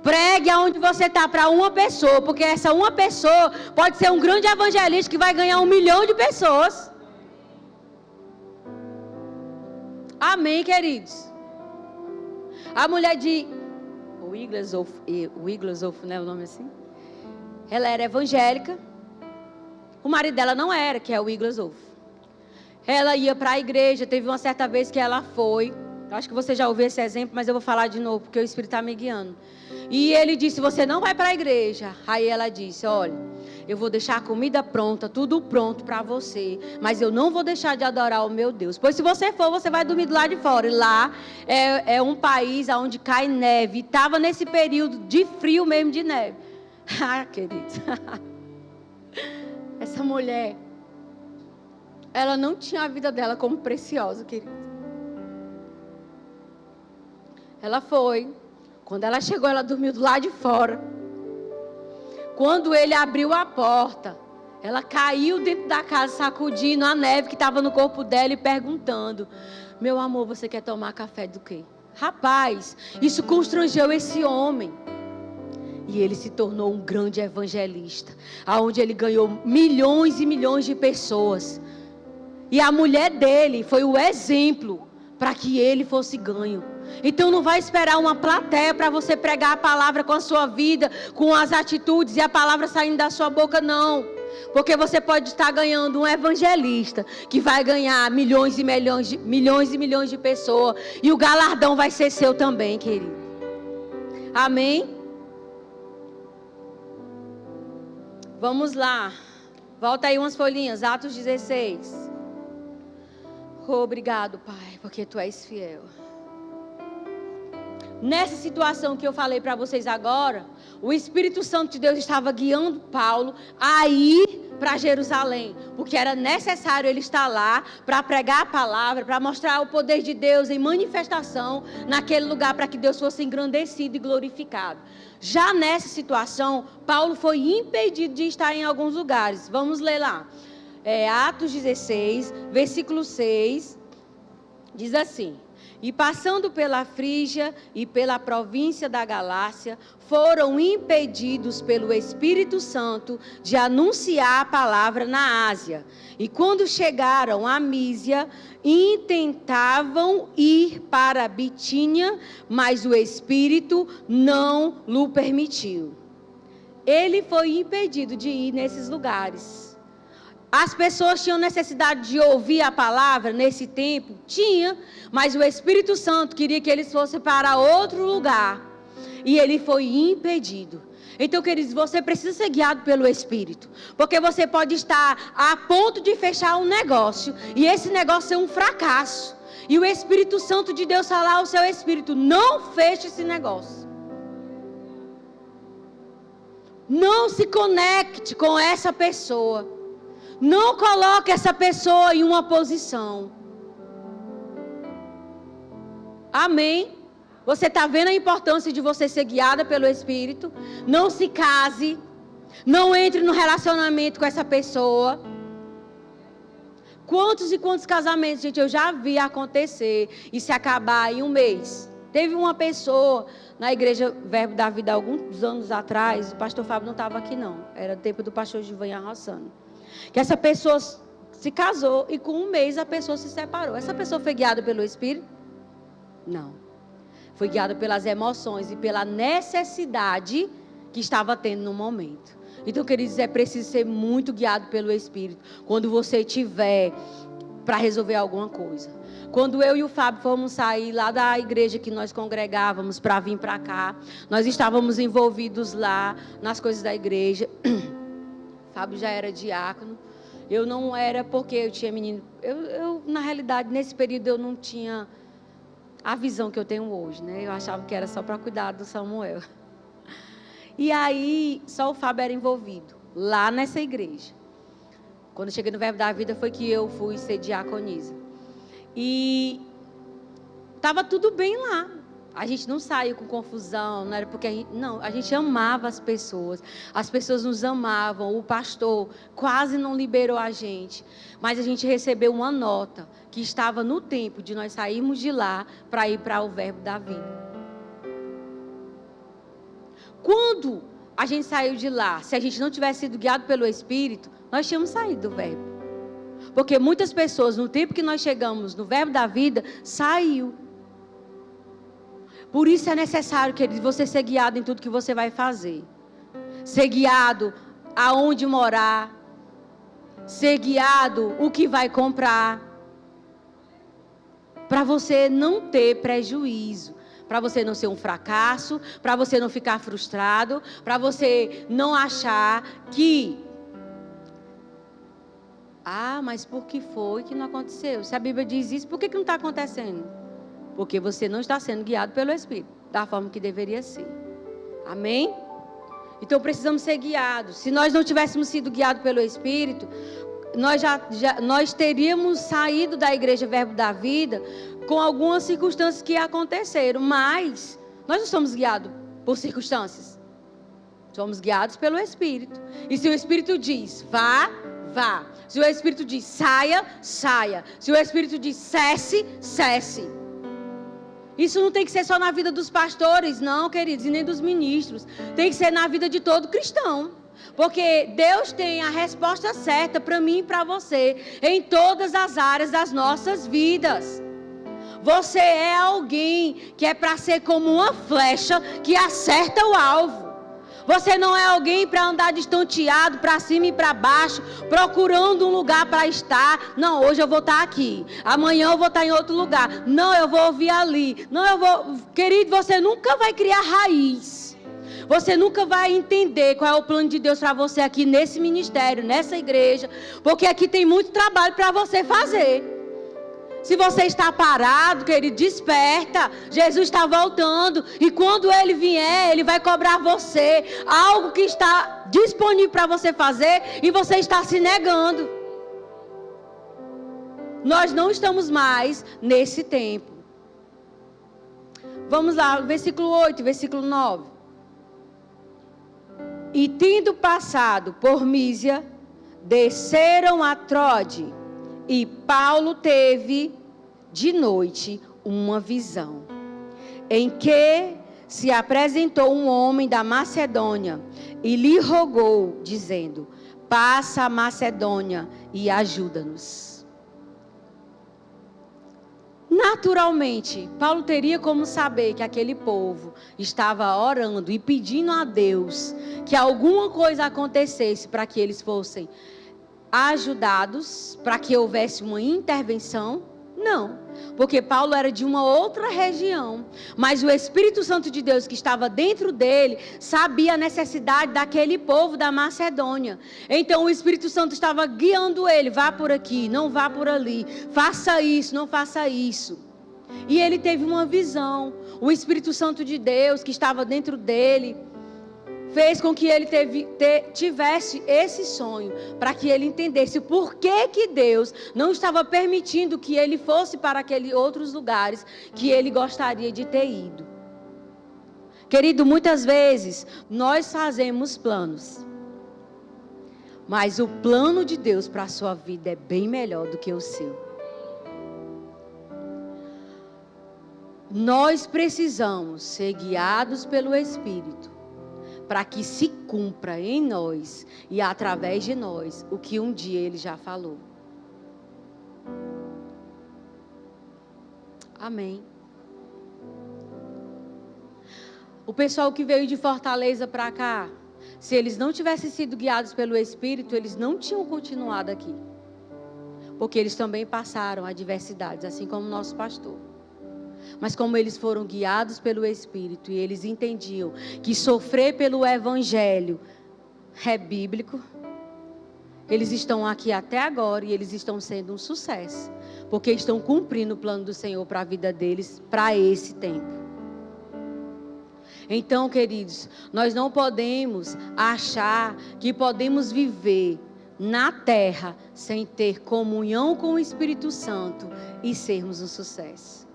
Pregue aonde você está para uma pessoa, porque essa uma pessoa pode ser um grande evangelista que vai ganhar 1 milhão de pessoas. Amém, queridos? A mulher de Wigglesworth, né, o nome assim? Ela era evangélica. O marido dela não era, que é o Wigglesworth. Ela ia para a igreja, teve uma certa vez que ela foi. Acho que você já ouviu esse exemplo, mas eu vou falar de novo, porque o Espírito está me guiando. E ele disse, você não vai para a igreja. Aí ela disse, olha, eu vou deixar a comida pronta, tudo pronto para você, mas eu não vou deixar de adorar o meu Deus. Pois se você for, você vai dormir do lado de fora. E lá é um país onde cai neve. E estava nesse período de frio mesmo, de neve. Ah, querido. Essa mulher, ela não tinha a vida dela como preciosa, querido. Ela foi. Quando ela chegou, ela dormiu do lado de fora. Quando ele abriu a porta, ela caiu dentro da casa, sacudindo a neve que estava no corpo dela e perguntando: meu amor, você quer tomar café do quê? Rapaz, isso constrangeu esse homem. E ele se tornou um grande evangelista, aonde ele ganhou milhões e milhões de pessoas. E a mulher dele foi o exemplo para que ele fosse ganho. Então não vai esperar uma plateia para você pregar a palavra com a sua vida, com as atitudes e a palavra saindo da sua boca, não. Porque você pode estar ganhando um evangelista que vai ganhar milhões e milhões de pessoas. E o galardão vai ser seu também, querido. Amém? Vamos lá. Volta aí umas folhinhas. Atos 16. Obrigado, Pai, porque Tu és fiel. Nessa situação que eu falei para vocês agora, o Espírito Santo de Deus estava guiando Paulo a ir para Jerusalém, porque era necessário ele estar lá para pregar a palavra, para mostrar o poder de Deus em manifestação naquele lugar, para que Deus fosse engrandecido e glorificado. Já nessa situação, Paulo foi impedido de estar em alguns lugares. Vamos ler lá. Atos 16, versículo 6, diz assim: e passando pela Frígia e pela província da Galácia, foram impedidos pelo Espírito Santo de anunciar a palavra na Ásia. E quando chegaram a Mísia, intentavam ir para a Bitínia, mas o Espírito não lhe permitiu. Ele foi impedido de ir nesses lugares. As pessoas tinham necessidade de ouvir a palavra nesse tempo? Tinha, mas o Espírito Santo queria que eles fossem para outro lugar. E ele foi impedido. Então, queridos, você precisa ser guiado pelo Espírito. Porque você pode estar a ponto de fechar um negócio e esse negócio ser um fracasso. E o Espírito Santo de Deus falar ao seu espírito: não feche esse negócio. Não se conecte com essa pessoa. Não coloque essa pessoa em uma posição. Amém? Você está vendo a importância de você ser guiada pelo Espírito? Não se case. Não entre no relacionamento com essa pessoa. Quantos e quantos casamentos, gente, eu já vi acontecer e se acabar em um mês. Teve uma pessoa na igreja Verbo da Vida, alguns anos atrás, o pastor Fábio não estava aqui não. Era o tempo do pastor Givanha Rossano. Que essa pessoa se casou e com um mês a pessoa se separou. Essa pessoa foi guiada pelo Espírito? Não. Foi guiada pelas emoções e pela necessidade que estava tendo no momento. Então, queridos, é preciso ser muito guiado pelo Espírito quando você tiver para resolver alguma coisa. Quando eu e o Fábio fomos sair lá da igreja que nós congregávamos para vir para cá, nós estávamos envolvidos lá nas coisas da igreja. Fábio já era diácono. Eu não era porque eu tinha menino. Eu, na realidade, nesse período eu não tinha a visão que eu tenho hoje, né? Eu achava que era só para cuidar do Samuel. E aí, só o Fábio era envolvido, lá nessa igreja. Quando eu cheguei no Verbo da Vida, foi que eu fui ser diaconisa. E estava tudo bem lá. A gente não saiu com confusão, não era porque a gente amava as pessoas nos amavam, o pastor quase não liberou a gente, mas a gente recebeu uma nota que estava no tempo de nós sairmos de lá para ir para o Verbo da Vida. Quando a gente saiu de lá, se a gente não tivesse sido guiado pelo Espírito, nós tínhamos saído do Verbo. Porque muitas pessoas, no tempo que nós chegamos no Verbo da Vida, saiu. Por isso é necessário, querido, você ser guiado em tudo que você vai fazer. Ser guiado aonde morar. Ser guiado o que vai comprar. Para você não ter prejuízo. Para você não ser um fracasso. Para você não ficar frustrado. Para você não achar que... mas por que foi que não aconteceu? Se a Bíblia diz isso, por que não está acontecendo? Porque você não está sendo guiado pelo Espírito, da forma que deveria ser. Amém? Então precisamos ser guiados. Se nós não tivéssemos sido guiados pelo Espírito, nós teríamos saído da igreja Verbo da Vida com algumas circunstâncias que aconteceram, mas nós não somos guiados por circunstâncias. Somos guiados pelo Espírito. E se o Espírito diz, vá, vá. Se o Espírito diz, saia, saia. Se o Espírito diz, cesse, cesse. Isso não tem que ser só na vida dos pastores, não, queridos, e nem dos ministros. Tem que ser na vida de todo cristão. Porque Deus tem a resposta certa para mim e para você, em todas as áreas das nossas vidas. Você é alguém que é para ser como uma flecha que acerta o alvo. Você não é alguém para andar destonteado para cima e para baixo, procurando um lugar para estar. Não, hoje eu vou estar aqui. Amanhã eu vou estar em outro lugar. Não, eu vou ouvir ali. Não, eu vou... Querido, você nunca vai criar raiz. Você nunca vai entender qual é o plano de Deus para você aqui nesse ministério, nessa igreja. Porque aqui tem muito trabalho para você fazer. Se você está parado, querido, desperta. Jesus está voltando. E quando Ele vier, Ele vai cobrar você algo que está disponível para você fazer e você está se negando. Nós não estamos mais nesse tempo. Vamos lá, versículo 8, versículo 9. E tendo passado por Mísia, desceram a Trode. E Paulo teve de noite uma visão, em que se apresentou um homem da Macedônia e lhe rogou, dizendo: passa a Macedônia e ajuda-nos. Naturalmente, Paulo teria como saber que aquele povo estava orando e pedindo a Deus que alguma coisa acontecesse para que eles fossem ajudados, para que houvesse uma intervenção. Não, porque Paulo era de uma outra região, mas o Espírito Santo de Deus que estava dentro dele sabia a necessidade daquele povo da Macedônia. Então o Espírito Santo estava guiando ele: vá por aqui, não vá por ali, faça isso, não faça isso. E ele teve uma visão. O Espírito Santo de Deus que estava dentro dele fez com que ele tivesse esse sonho, para que ele entendesse por que Deus não estava permitindo que ele fosse para aqueles outros lugares que ele gostaria de ter ido. Querido, muitas vezes nós fazemos planos, mas o plano de Deus para a sua vida é bem melhor do que o seu. Nós precisamos ser guiados pelo Espírito, para que se cumpra em nós e através de nós o que um dia Ele já falou. Amém. O pessoal que veio de Fortaleza para cá, se eles não tivessem sido guiados pelo Espírito, eles não tinham continuado aqui. Porque eles também passaram adversidades, assim como o nosso pastor. Mas como eles foram guiados pelo Espírito e eles entendiam que sofrer pelo Evangelho é bíblico, eles estão aqui até agora e eles estão sendo um sucesso, porque estão cumprindo o plano do Senhor para a vida deles, para esse tempo. Então, queridos, nós não podemos achar que podemos viver na terra sem ter comunhão com o Espírito Santo e sermos um sucesso.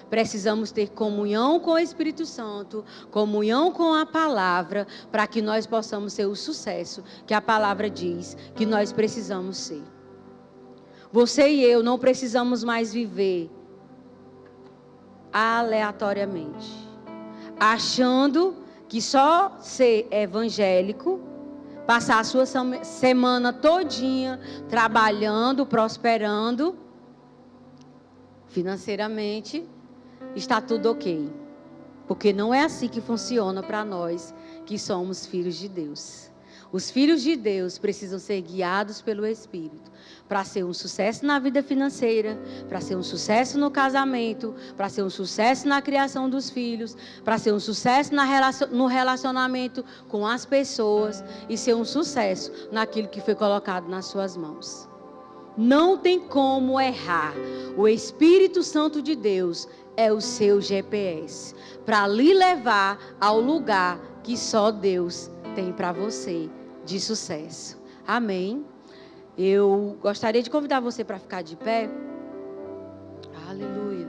Precisamos ter comunhão com o Espírito Santo, comunhão com a palavra, para que nós possamos ser o sucesso que a palavra diz que nós precisamos ser. Você e eu não precisamos mais viver aleatoriamente, achando que só ser evangélico, passar a sua semana todinha trabalhando, prosperando financeiramente, está tudo ok. Porque não é assim que funciona para nós que somos filhos de Deus. Os filhos de Deus precisam ser guiados pelo Espírito para ser um sucesso na vida financeira, para ser um sucesso no casamento, para ser um sucesso na criação dos filhos, para ser um sucesso no relacionamento com as pessoas e ser um sucesso naquilo que foi colocado nas suas mãos. Não tem como errar. O Espírito Santo de Deus é o seu GPS para lhe levar ao lugar que só Deus tem para você de sucesso. Amém? Eu gostaria de convidar você para ficar de pé. Aleluia.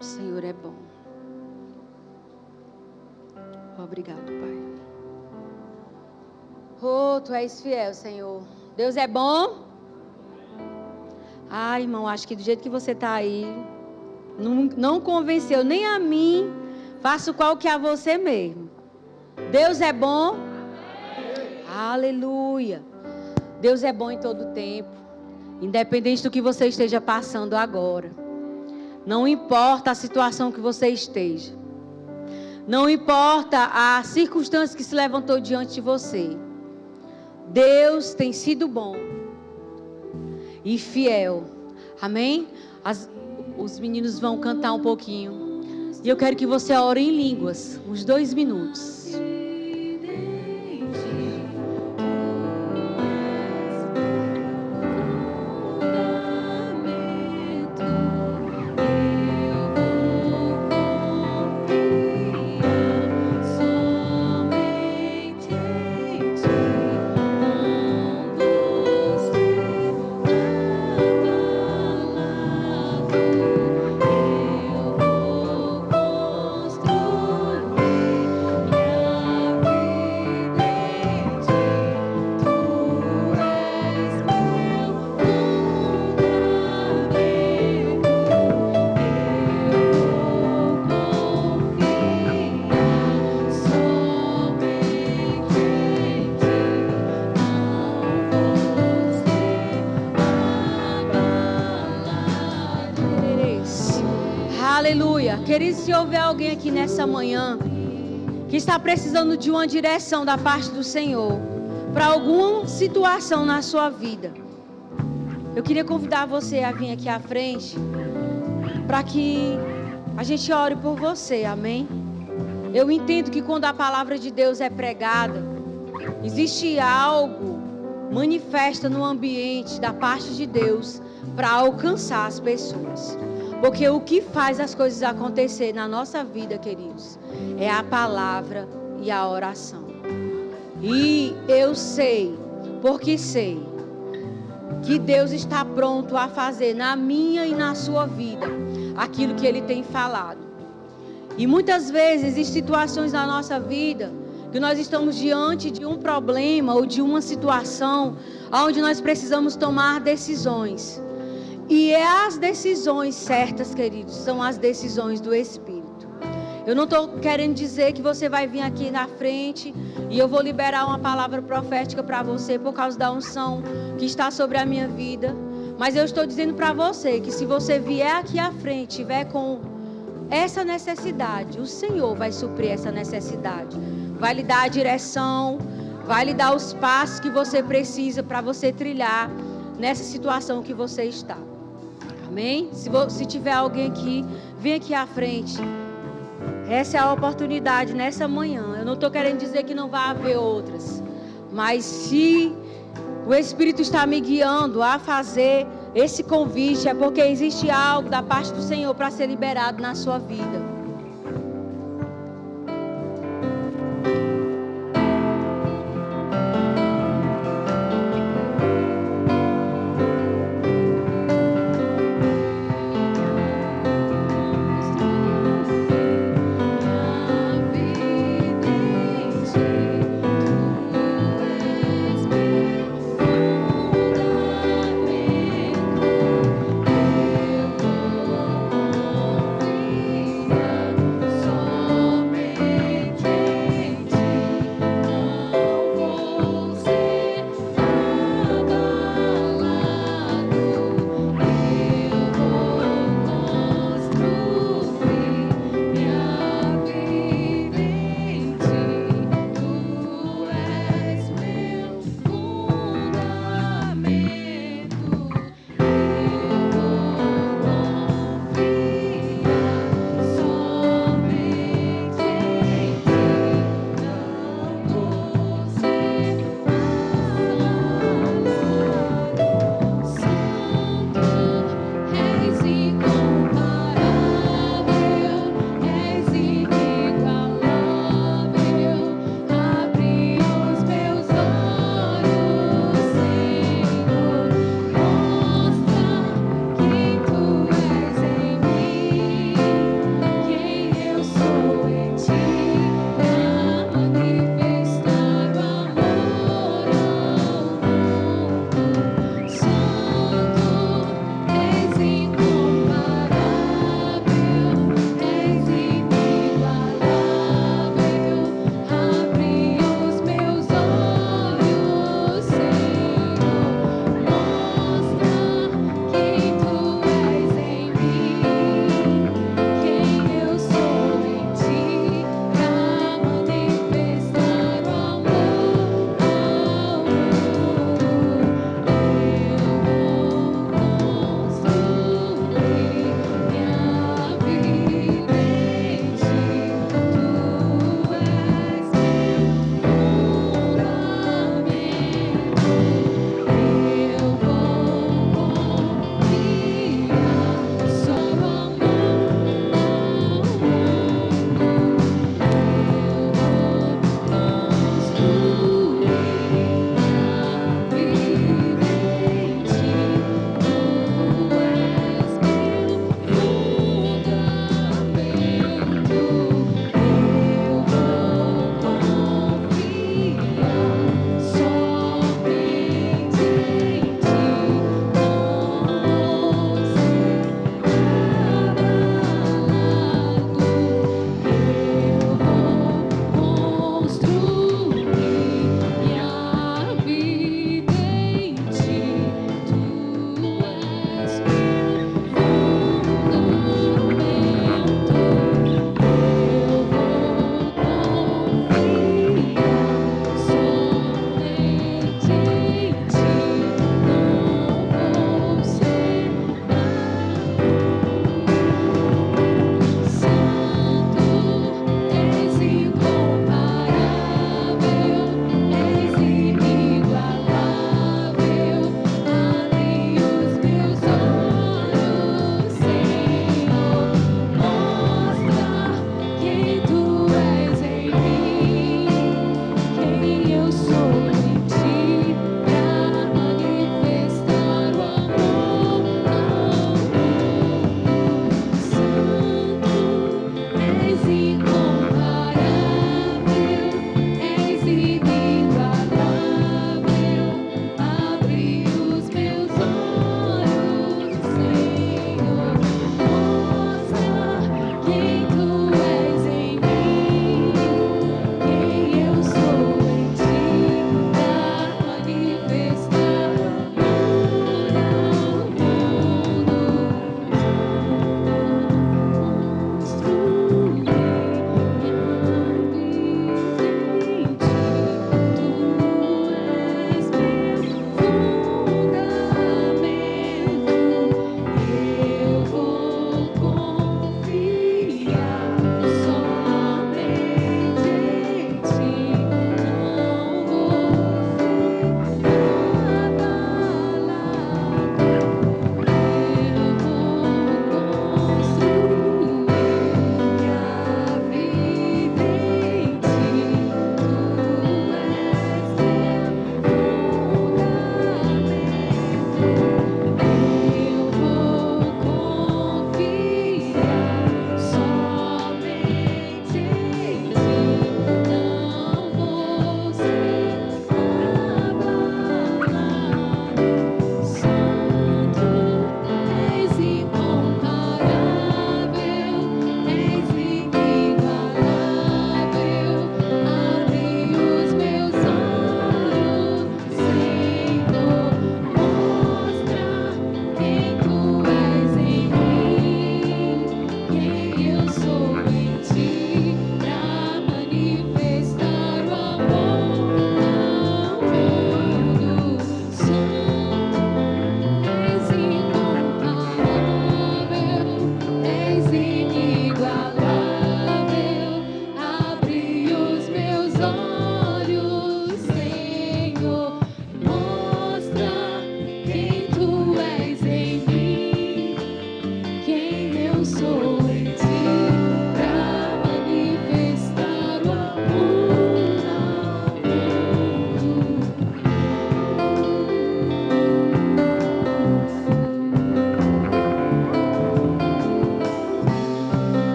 O Senhor é bom. Obrigado, Pai. Oh, Tu és fiel, Senhor. Deus é bom? Ah, irmão, acho que do jeito que você está aí, não convenceu nem a mim, faço qual que a você mesmo. Deus é bom? Aleluia. Deus é bom em todo tempo, independente do que você esteja passando agora. Não importa a situação que você esteja. Não importa a circunstância que se levantou diante de você. Deus tem sido bom e fiel. Amém? Os meninos vão cantar um pouquinho. E eu quero que você ore em línguas, uns 2 minutos. Aleluia. Querido, se houver alguém aqui nessa manhã que está precisando de uma direção da parte do Senhor para alguma situação na sua vida, eu queria convidar você a vir aqui à frente para que a gente ore por você, amém? Eu entendo que quando a palavra de Deus é pregada, existe algo manifesta no ambiente da parte de Deus para alcançar as pessoas. Porque o que faz as coisas acontecer na nossa vida, queridos, é a palavra e a oração. E eu sei, porque sei, que Deus está pronto a fazer na minha e na sua vida aquilo que Ele tem falado. E muitas vezes existem situações na nossa vida que nós estamos diante de um problema ou de uma situação onde nós precisamos tomar decisões. E as decisões certas, queridos, são as decisões do Espírito. Eu não estou querendo dizer que você vai vir aqui na frente e eu vou liberar uma palavra profética para você por causa da unção que está sobre a minha vida. Mas eu estou dizendo para você que se você vier aqui à frente, tiver com essa necessidade, o Senhor vai suprir essa necessidade. Vai lhe dar a direção, vai lhe dar os passos que você precisa para você trilhar nessa situação que você está. Amém? Se tiver alguém aqui, vem aqui à frente. Essa é a oportunidade nessa manhã. Eu não estou querendo dizer que não vai haver outras. Mas se o Espírito está me guiando a fazer esse convite, é porque existe algo da parte do Senhor para ser liberado na sua vida.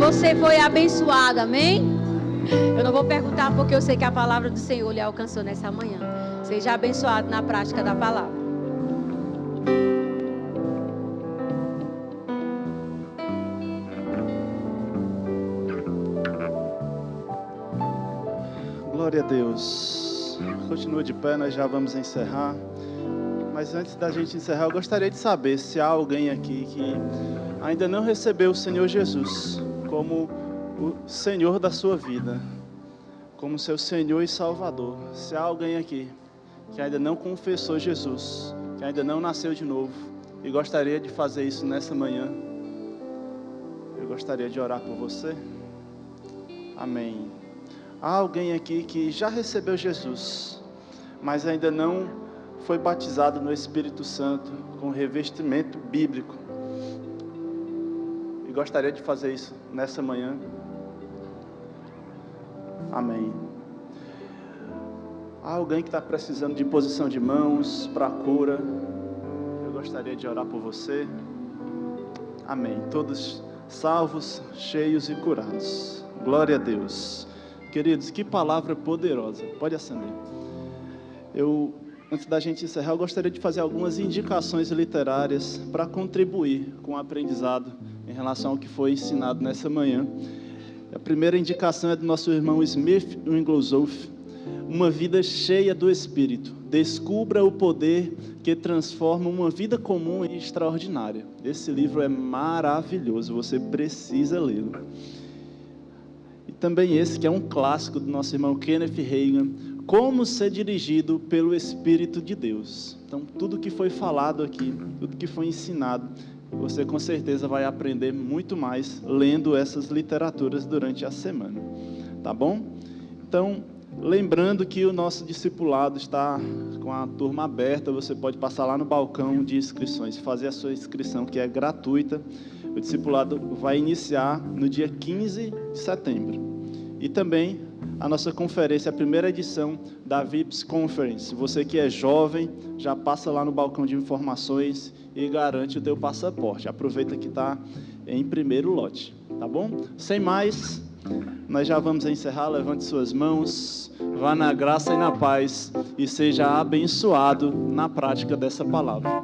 você foi abençoado, amém? Eu não vou perguntar porque eu sei que a palavra do Senhor lhe alcançou nessa manhã. Seja abençoado na prática da palavra. Glória a Deus. Continua de pé, nós já vamos encerrar. Mas antes da gente encerrar, eu gostaria de saber se há alguém aqui que ainda não recebeu o Senhor Jesus como o Senhor da sua vida, como seu Senhor e Salvador. Se há alguém aqui que ainda não confessou Jesus, que ainda não nasceu de novo e gostaria de fazer isso nessa manhã, eu gostaria de orar por você. Amém. Há alguém aqui que já recebeu Jesus, mas ainda não foi batizado no Espírito Santo com revestimento bíblico e gostaria de fazer isso nessa manhã. Amém. Há alguém que está precisando de imposição de mãos para a cura, eu gostaria de orar por você. Amém. Todos salvos, cheios e curados. Glória a Deus. Queridos, que palavra poderosa. Pode acender. Antes da gente encerrar, eu gostaria de fazer algumas indicações literárias para contribuir com o aprendizado em relação ao que foi ensinado nessa manhã. A primeira indicação é do nosso irmão Smith Wigglesworth, Uma Vida Cheia do Espírito. Descubra o poder que transforma uma vida comum em extraordinária. Esse livro é maravilhoso, você precisa lê-lo. E também esse que é um clássico do nosso irmão Kenneth Hagin, Como Ser Dirigido pelo Espírito de Deus. Então, tudo que foi falado aqui, tudo que foi ensinado, você com certeza vai aprender muito mais lendo essas literaturas durante a semana. Tá bom? Então, lembrando que o nosso discipulado está com a turma aberta, você pode passar lá no balcão de inscrições, fazer a sua inscrição, que é gratuita. O discipulado vai iniciar no dia 15 de setembro. E também a nossa conferência, a primeira edição da VIPS Conference. Você que é jovem, já passa lá no balcão de informações e garante o teu passaporte. Aproveita que está em primeiro lote, tá bom? Sem mais, nós já vamos encerrar. Levante suas mãos, vá na graça e na paz e seja abençoado na prática dessa palavra.